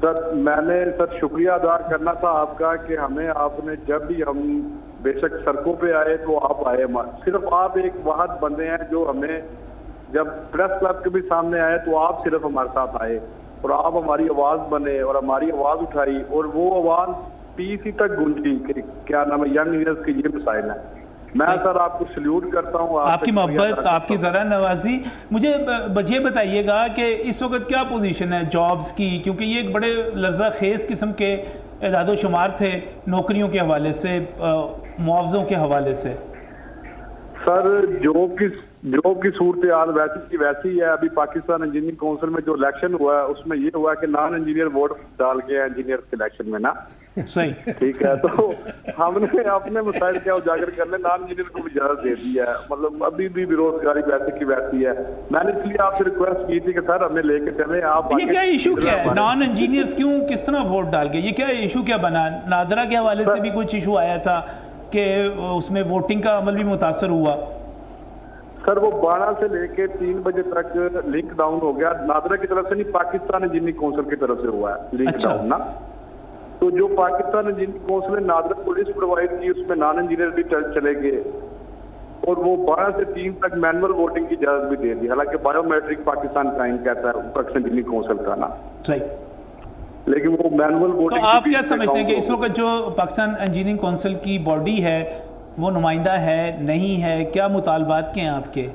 سر میں نے شکریہ ادا کرنا تھا آپ کا کہ ہمیں آپ نے جب بھی ہم بے شک سڑکوں پہ آئے تو آپ آئے. صرف آپ ایک واحد بندے ہیں جو ہمیں جب پریس کلب کے بھی سامنے آئے تو آپ صرف ہمارے ساتھ آئے اور آپ ہماری آواز بنے اور ہماری آواز اٹھائی اور وہ آواز پی سی تک گونجی کہ کیا نام ہے ینگ انجینئرز کے یہ مسائل ہیں. میں سر آپ کو سلیوٹ کرتا ہوں, آپ کی محبت, آپ کی ذرا نوازی. مجھے یہ بتائیے گا کہ اس وقت کیا پوزیشن ہے جابز کی, کیونکہ یہ ایک بڑے لرزہ خیز قسم کے اعداد و شمار تھے نوکریوں کے حوالے سے, معاوضوں کے حوالے سے. سر جاب کی صورتحال ویسی کی ویسی ہے. ابھی پاکستان انجینئرنگ کونسل میں جو الیکشن ہوا ہے اس میں یہ ہوا کہ نان انجینئر ووٹ ڈال کے انجینئر کے الیکشن میں نا, صحیح ٹھیک ہے, تو ہم نے اپنے مسائل کیا اجاگر کرنے نان انجینئر کو بھی اجازت دے دی ہے. مطلب ابھی بھی بے روزگاری ویسی کی ویسی ہے. میں نے اس لیے آپ سے ریکویسٹ کی تھی کہ سر ہمیں لے کے چلیں. آپ یہ کیا ایشو کیا ہے, نان انجینئرز کیوں کس طرح ووٹ ڈال کے, یہ کیا ایشو کیا بنا؟ نادرا کے حوالے سے بھی کچھ ایشو آیا تھا کہ اس میں ووٹنگ کا عمل بھی متاثر ہوا. سر وہ 12 سے لے کے 3 بجے تک لنک ڈاؤن ہو گیا. نادرا کی طرف سے نہیں, پاکستان انجینئرنگ کونسل کی طرف سے ہوا ہے لنک ڈاؤن نا. تو جو پاکستان انجینئرنگ کونسل نے نادرا کو لسٹ پرووائڈ کی اس میں نان انجینئر بھی چلے گئے اور وہ 12 سے 3 تک مینول ووٹنگ کی اجازت بھی دے دی. حالانکہ بایو میٹرک پاکستان قائم کہتا ہے پاکستان انجینئرنگ کونسل کا نا, صحیح, لیکن وہ مینول ووٹنگ. تو آپ کیا سمجھتے ہیں کہ اس وقت جو پاکستان انجینئرنگ کونسل کی باڈی ہے وہ نمائندہ ہے نہیں ہے, کیا مطالبات کے ہیں آپ کے؟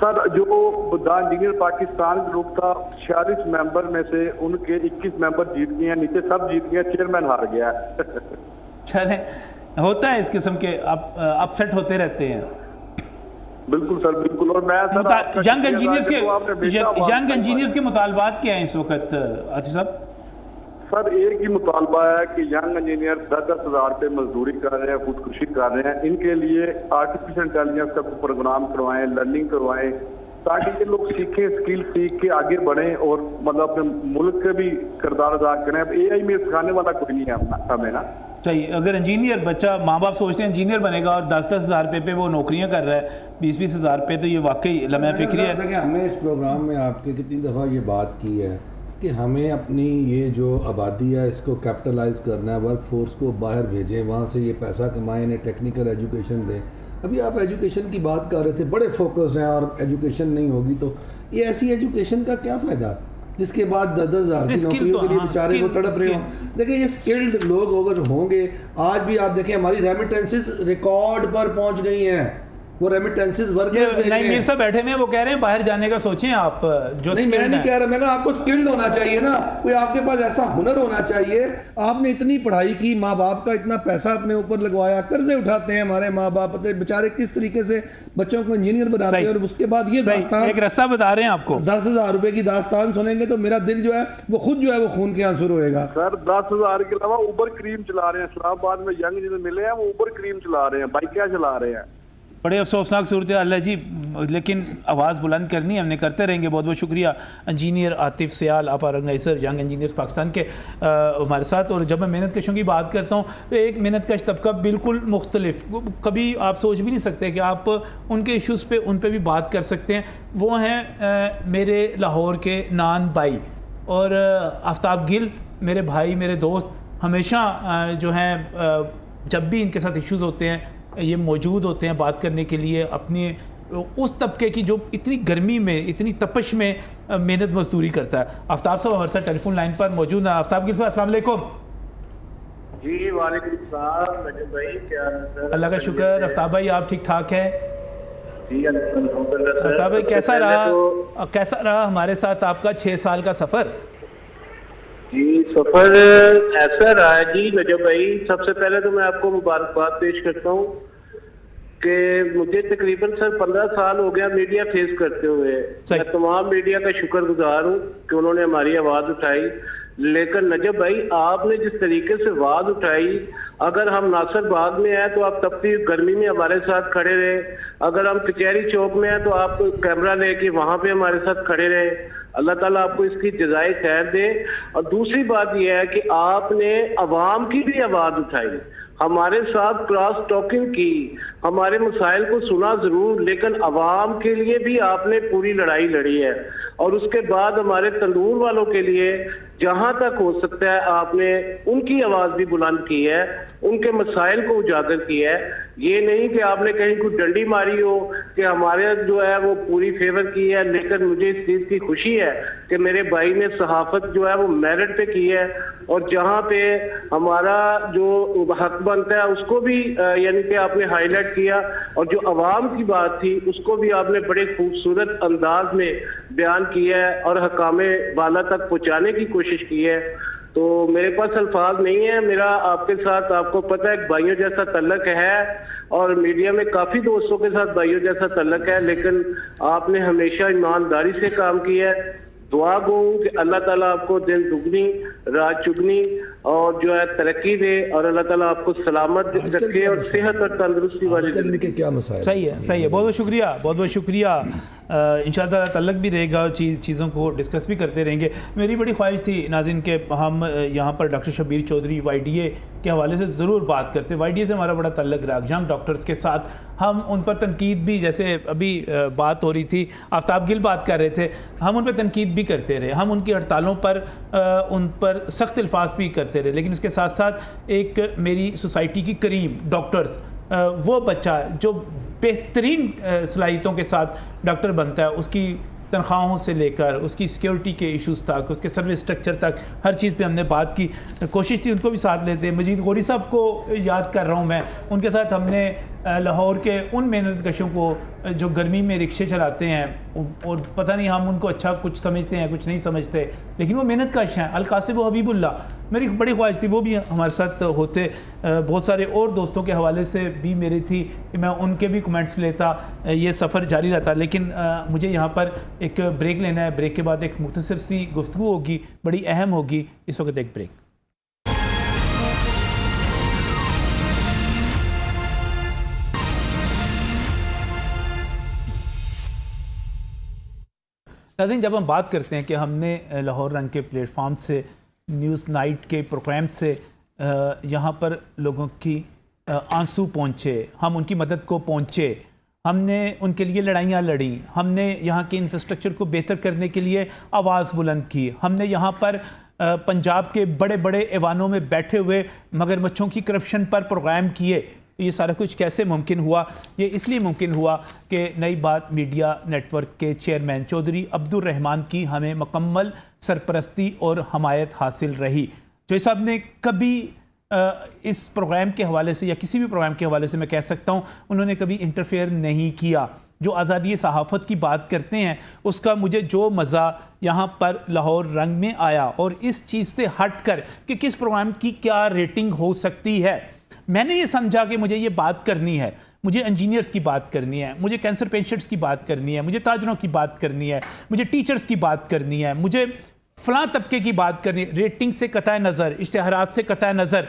سر جو انجینئر پاکستان گروپ تھا 46 ممبر میں سے ان کے 21 ممبر جیت گئے ہیں, نیچے سب جیت گئے, چیئرمین ہار گیا ہے. چلیں, ہوتا ہے اس قسم کے اپ سیٹ ہوتے رہتے ہیں. بالکل سر بالکل. اور میں سر ینگ انجینئرز کے مطالبات کیا ہیں اس وقت عاطف صاحب؟ سر ایک ہی مطالبہ ہے کہ ینگ انجینئر 10,000 روپے مزدوری کر رہے ہیں, خودکشی کر رہے ہیں, ان کے لیے آرٹیفیشل انٹیلیجنس کا پروگرام کروائیں, لرننگ کروائیں تاکہ یہ لوگ سیکھیں, اسکل سیکھ کے آگے بڑھیں اور مطلب اپنے ملک کے بھی کردار ادا کریں. اب اے آئی میں سکھانے والا کوئی نہیں ہے ہمیں نا. صحیح, اگر انجینئر بچہ, ماں باپ سوچتے ہیں انجینئر بنے گا اور 10,000 روپے پہ وہ نوکریاں کر رہا ہے, 20,000 روپے, تو یہ واقعی لمحہ فکری ہے. دیکھیں ہم نے اس پروگرام میں آپ کے کتنی دفعہ یہ بات کی ہے کہ ہمیں اپنی یہ جو آبادی ہے اس کو کیپٹلائز کرنا ہے, ورک فورس کو باہر بھیجیں, وہاں سے یہ پیسہ کمائیں, انہیں ٹیکنیکل ایجوکیشن دیں. ابھی آپ ایجوکیشن کی بات کر رہے تھے, بڑے فوکسڈ ہیں, اور ایجوکیشن نہیں ہوگی تو یہ ایسی ایجوکیشن کا کیا فائدہ جس کے بعد 10,000 کی نوکریوں کے لیے بیچارے کو تڑپ رہے ہوں. دیکھیں یہ اسکلڈ لوگ اگر ہوں گے, آج بھی آپ دیکھیں ہماری ریمیٹنسز ریکارڈ پر پہنچ گئی ہیں, وہ ریمیٹنسز ورکرز نہیں, میر صاحب بیٹھے میں وہ کہہ رہے ہیں باہر جانے کا سوچیں آپ. جو نہیں, میں نہیں کہہ رہا, میں کہا آپ کو اسکلڈ ہونا چاہیے نا, کوئی آپ کے پاس ایسا ہنر ہونا چاہیے. آپ نے اتنی پڑھائی کی, ماں باپ کا اتنا پیسہ اپنے اوپر لگوایا, قرضے اٹھاتے ہیں ہمارے ماں باپ, بیچارے کس طریقے سے بچوں کو انجینئر بناتے ہیں, اور اس کے بعد یہ داستان, ایک رستہ بتا رہے ہیں آپ کو, 10,000 روپے کی داستان سنیں گے تو میرا دل جو ہے وہ خود جو ہے وہ خون کے آنسو روئے گا. سر 10,000 کے علاوہ اوبر کریم چلا رہے ہیں, اسلام آباد میں ینگ انجینئر ملے ہیں, وہ اوبر کریم چلا رہے ہیں, بائکیں چلا رہے ہیں. بڑے افسوسناک صورتحال ہے جی, لیکن آواز بلند کرنی ہم نے کرتے رہیں گے. بہت بہت شکریہ انجینئر عاطف سیال, آپ آرگنائزر ینگ انجینئرز پاکستان کے ہمارے ساتھ. اور جب میں محنت کشوں کی بات کرتا ہوں تو ایک محنت کش طبقہ بالکل مختلف, کبھی آپ سوچ بھی نہیں سکتے کہ آپ ان کے ایشوز پہ ان پہ بھی بات کر سکتے ہیں. وہ ہیں میرے لاہور کے نان بھائی, اور آفتاب گل میرے بھائی, میرے دوست, ہمیشہ جو ہیں جب بھی ان کے ساتھ ایشوز ہوتے ہیں یہ موجود ہوتے ہیں بات کرنے کے لیے. اپنے اس طبقے کی جو اتنی گرمی میں, اتنی تپش میں محنت مزدوری کرتا ہے. آفتاب صاحب ہمارے ساتھ ٹیلی فون لائن پر موجود ہیں. آفتاب گل صاحب السلام علیکم. جی وعلیکم السلام نجم بھائی, کیا اللہ کا شکر. آفتاب بھائی آپ ٹھیک ٹھاک ہیں؟ جی آفتاب بھائی کیسا رہا ہمارے ساتھ آپ کا 6 سال کا سفر؟ جی سفر ایسا رہا ہے جی نجم بھائی, سب سے پہلے تو میں آپ کو مبارکباد پیش کرتا ہوں کہ مجھے تقریباً سر 15 سال ہو گیا میڈیا فیس کرتے ہوئے. میں تمام میڈیا کا شکر گزار ہوں کہ انہوں نے ہماری آواز اٹھائی. لیکن نجم بھائی آپ نے جس طریقے سے آواز اٹھائی, اگر ہم ناصر باغ میں ہیں تو آپ تپتی گرمی میں ہمارے ساتھ کھڑے رہے, اگر ہم کچہری چوک میں ہیں تو آپ کیمرہ لے کے وہاں پہ ہمارے ساتھ کھڑے رہے. اللہ تعالیٰ آپ کو اس کی جزائے خیر دے. اور دوسری بات یہ ہے کہ آپ نے عوام کی بھی آواز اٹھائی, ہمارے ساتھ کراس ٹاکنگ کی, ہمارے مسائل کو سنا ضرور لیکن عوام کے لیے بھی آپ نے پوری لڑائی لڑی ہے. اور اس کے بعد ہمارے تندور والوں کے لیے جہاں تک ہو سکتا ہے آپ نے ان کی آواز بھی بلند کی ہے، ان کے مسائل کو اجاگر کیا ہے. یہ نہیں کہ آپ نے کہیں کوئی ڈنڈی ماری ہو کہ ہمارے جو ہے وہ پوری فیور کی ہے، لیکن مجھے اس چیز کی خوشی ہے کہ میرے بھائی نے صحافت جو ہے وہ میرٹ پہ کی ہے، اور جہاں پہ ہمارا جو حق بنتا ہے اس کو بھی یعنی کہ آپ نے ہائی لائٹ کیا، اور جو عوام کی بات تھی اس کو بھی آپ نے بڑے خوبصورت انداز میں بیان کیا ہے اور حکام بالا تک پہنچانے کی کوشش کی ہے. تو میرے پاس الفاظ نہیں ہیں. میرا آپ کے ساتھ آپ کو پتہ ہے بھائیوں جیسا تعلق ہے، اور میڈیا میں کافی دوستوں کے ساتھ بھائیوں جیسا تعلق ہے، لیکن آپ نے ہمیشہ ایمانداری سے کام کیا ہے. دعا گو کہ اللہ تعالیٰ آپ کو دن دگنی رات چگنی اور جو ہے ترقی دے، اور اللہ تعالیٰ آپ کو سلامت رکھے اور صحت اور تندرستی والی زندگی. کیا مسائل؟ صحیح ہے. بہت بہت شکریہ، بہت بہت شکریہ. انشاءاللہ تعلق بھی رہے گا، چیزوں کو ڈسکس بھی کرتے رہیں گے. میری بڑی خواہش تھی ناظرین کہ ہم یہاں پر ڈاکٹر شبیر چودھری YDA کے حوالے سے ضرور بات کرتے. YDA سے ہمارا بڑا تعلق رہا، ینگ ڈاکٹرز کے ساتھ ہم ان پر تنقید بھی، جیسے ابھی بات ہو رہی تھی آفتاب گل بات کر رہے تھے، ہم ان پہ تنقید بھی کرتے رہے، ہم ان کی ہڑتالوں پر ان پر سخت الفاظ بھی کرتے رہے. لیکن اس کے ساتھ ساتھ ایک میری سوسائٹی کی کریم ڈاکٹرز، وہ بچہ جو بہترین صلاحیتوں کے ساتھ ڈاکٹر بنتا ہے، اس کی تنخواہوں سے لے کر اس کی سیکیورٹی کے ایشوز تک، اس کے سروس سٹرکچر تک، ہر چیز پہ ہم نے بات کی. کوشش تھی ان کو بھی ساتھ لیتے. مجید غوری صاحب کو یاد کر رہا ہوں میں، ان کے ساتھ ہم نے لاہور کے ان محنت کشوں کو جو گرمی میں رکشے چلاتے ہیں، اور پتہ نہیں ہم ان کو اچھا کچھ سمجھتے ہیں کچھ نہیں سمجھتے، لیکن وہ محنت کش ہیں. القاسب و حبیب اللہ، میری بڑی خواہش تھی وہ بھی ہمارے ساتھ ہوتے. بہت سارے اور دوستوں کے حوالے سے بھی میری تھی کہ میں ان کے بھی کمنٹس لیتا، یہ سفر جاری رہتا. لیکن مجھے یہاں پر ایک بریک لینا ہے. بریک کے بعد ایک مختصر سی گفتگو ہوگی، بڑی اہم ہوگی. اس وقت ایک بریک. ناظرین، جب ہم بات کرتے ہیں کہ ہم نے لاہور رنگ کے پلیٹ فارم سے، نیوز نائٹ کے پروگرام سے یہاں پر لوگوں کی آنسو پہنچے، ہم ان کی مدد کو پہنچے، ہم نے ان کے لیے لڑائیاں لڑیں، ہم نے یہاں کے انفراسٹرکچر کو بہتر کرنے کے لیے آواز بلند کی، ہم نے یہاں پر پنجاب کے بڑے بڑے ایوانوں میں بیٹھے ہوئے مگرمچھوں کی کرپشن پر پروگرام کیے. یہ سارا کچھ کیسے ممکن ہوا؟ یہ اس لیے ممکن ہوا کہ نئی بات میڈیا نیٹ ورک کے چیئرمین چودھری عبدالرحمان کی ہمیں مکمل سرپرستی اور حمایت حاصل رہی. جو صاحب نے کبھی اس پروگرام کے حوالے سے یا کسی بھی پروگرام کے حوالے سے میں کہہ سکتا ہوں انہوں نے کبھی انٹرفیئر نہیں کیا. جو آزادی صحافت کی بات کرتے ہیں، اس کا مجھے جو مزہ یہاں پر لاہور رنگ میں آیا، اور اس چیز سے ہٹ کر کہ کس پروگرام کی کیا ریٹنگ ہو سکتی ہے، میں نے یہ سمجھا کہ مجھے یہ بات کرنی ہے. مجھے انجینئرز کی بات کرنی ہے، مجھے کینسر پیشنٹس کی بات کرنی ہے، مجھے تاجروں کی بات کرنی ہے، مجھے ٹیچرز کی بات کرنی ہے، مجھے فلاں طبقے کی بات کرنی ہے. ریٹنگ سے قطع نظر، اشتہارات سے قطع نظر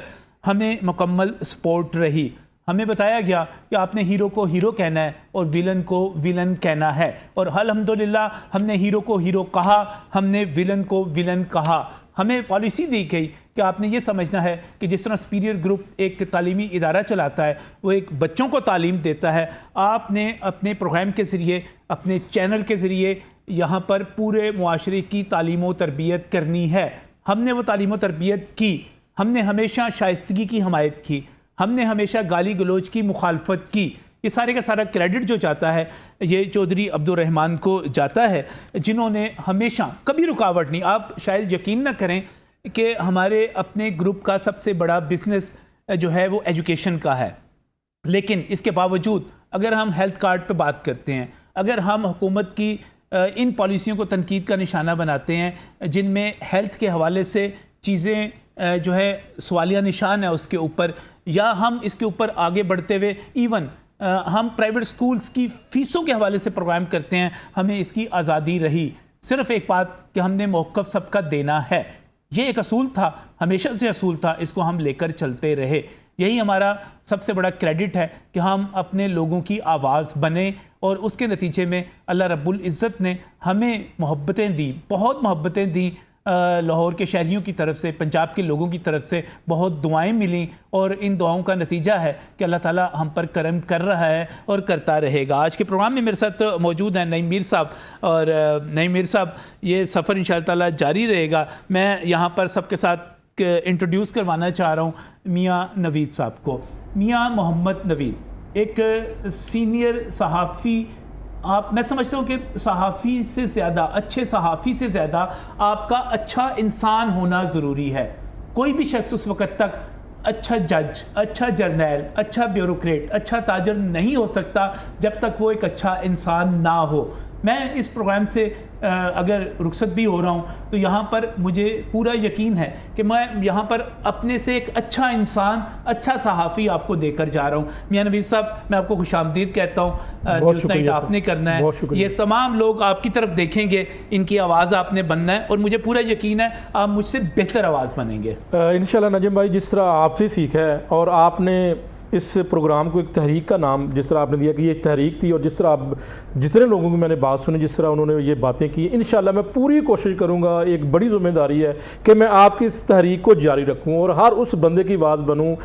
ہمیں مکمل سپورٹ رہی. ہمیں بتایا گیا کہ آپ نے ہیرو کو ہیرو کہنا ہے اور ویلن کو ویلن کہنا ہے، اور الحمدللہ ہم نے ہیرو کو ہیرو کہا، ہم نے ویلن کو ویلن کہا. ہمیں پالیسی دی گئی کہ آپ نے یہ سمجھنا ہے کہ جس طرح سپیریئر گروپ ایک تعلیمی ادارہ چلاتا ہے، وہ ایک بچوں کو تعلیم دیتا ہے، آپ نے اپنے پروگرام کے ذریعے، اپنے چینل کے ذریعے یہاں پر پورے معاشرے کی تعلیم و تربیت کرنی ہے. ہم نے وہ تعلیم و تربیت کی. ہم نے ہمیشہ شائستگی کی حمایت کی، ہم نے ہمیشہ گالی گلوچ کی مخالفت کی. یہ سارے کا سارا کریڈٹ جو جاتا ہے یہ چودھری عبدالرحمان کو جاتا ہے، جنہوں نے ہمیشہ کبھی رکاوٹ نہیں. آپ شاید یقین نہ کریں کہ ہمارے اپنے گروپ کا سب سے بڑا بزنس جو ہے وہ ایجوکیشن کا ہے، لیکن اس کے باوجود اگر ہم ہیلتھ کارڈ پہ بات کرتے ہیں، اگر ہم حکومت کی ان پالیسیوں کو تنقید کا نشانہ بناتے ہیں جن میں ہیلتھ کے حوالے سے چیزیں جو ہے سوالیہ نشان ہے اس کے اوپر، یا ہم اس کے اوپر آگے بڑھتے ہوئے ایون ہم پرائیویٹ سکولز کی فیسوں کے حوالے سے پروگرام کرتے ہیں، ہمیں اس کی آزادی رہی. صرف ایک بات کہ ہم نے موقف سب کا دینا ہے، یہ ایک اصول تھا، ہمیشہ سے اصول تھا، اس کو ہم لے کر چلتے رہے. یہی ہمارا سب سے بڑا کریڈٹ ہے کہ ہم اپنے لوگوں کی آواز بنے، اور اس کے نتیجے میں اللہ رب العزت نے ہمیں محبتیں دی، بہت محبتیں دی. لاہور کے شہریوں کی طرف سے، پنجاب کے لوگوں کی طرف سے بہت دعائیں ملیں، اور ان دعاؤں کا نتیجہ ہے کہ اللہ تعالیٰ ہم پر کرم کر رہا ہے اور کرتا رہے گا۔ آج کے پروگرام میں میرے ساتھ موجود ہیں نعیم میر صاحب، اور نعیم میر صاحب یہ سفر انشاءاللہ تعالیٰ جاری رہے گا۔ میں یہاں پر سب کے ساتھ انٹروڈیوس کروانا چاہ رہا ہوں میاں نوید صاحب کو۔ میاں محمد نوید ایک سینئر صحافی، میں سمجھتا ہوں کہ صحافی سے زیادہ، اچھے صحافی سے زیادہ آپ کا اچھا انسان ہونا ضروری ہے۔ کوئی بھی شخص اس وقت تک اچھا جج، اچھا جرنیل، اچھا بیوروکریٹ، اچھا تاجر نہیں ہو سکتا جب تک وہ ایک اچھا انسان نہ ہو۔ میں اس پروگرام سے اگر رخصت بھی ہو رہا ہوں تو یہاں پر مجھے پورا یقین ہے کہ میں یہاں پر اپنے سے ایک اچھا انسان، اچھا صحافی آپ کو دے کر جا رہا ہوں۔ میاں نوید صاحب، میں آپ کو خوش آمدید کہتا ہوں۔ نیوز نائٹ آپ نے کرنا ہے، یہ تمام لوگ آپ کی طرف دیکھیں گے، ان کی آواز آپ نے بننا ہے، اور مجھے پورا یقین ہے آپ مجھ سے بہتر آواز بنیں گے انشاءاللہ۔ نجم بھائی، جس طرح آپ سے سیکھا ہے اور آپ نے اس پروگرام کو ایک تحریک کا نام جس طرح آپ نے دیا کہ یہ تحریک تھی، اور جس طرح آپ جتنے لوگوں کو میں نے بات سنی، جس طرح انہوں نے یہ باتیں کی، انشاءاللہ میں پوری کوشش کروں گا، ایک بڑی ذمہ داری ہے کہ میں آپ کی اس تحریک کو جاری رکھوں اور ہر اس بندے کی آواز بنوں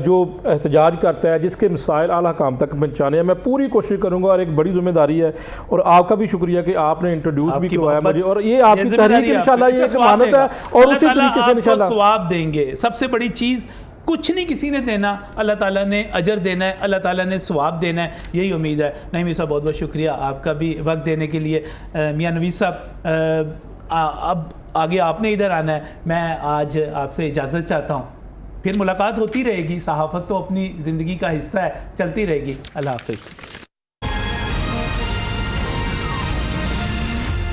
جو احتجاج کرتا ہے، جس کے مسائل اعلیٰ حکام تک پہنچانے ہیں۔ میں پوری کوشش کروں گا، اور ایک بڑی ذمہ داری ہے، اور آپ کا بھی شکریہ کہ آپ نے انٹروڈیوس بھی کروایا مجھے، اور یہ آپ کی تحریک انشاءاللہ یہ ایک امانت ہے، اور اسی طریقے سے انشاءاللہ آپ کو ثواب دیں گے۔ سب سے بڑی چیز کچھ نہیں کسی نے دینا، اللہ تعالیٰ نے اجر دینا ہے، اللہ تعالیٰ نے ثواب دینا ہے، یہی امید ہے۔ نعیم صاحب، بہت بہت شکریہ آپ کا بھی وقت دینے کے لیے۔ میاں نوید صاحب، اب آگے آپ نے ادھر آنا ہے، میں آج آپ سے اجازت چاہتا ہوں، پھر ملاقات ہوتی رہے گی، صحافت تو اپنی زندگی کا حصہ ہے، چلتی رہے گی۔ اللہ حافظ۔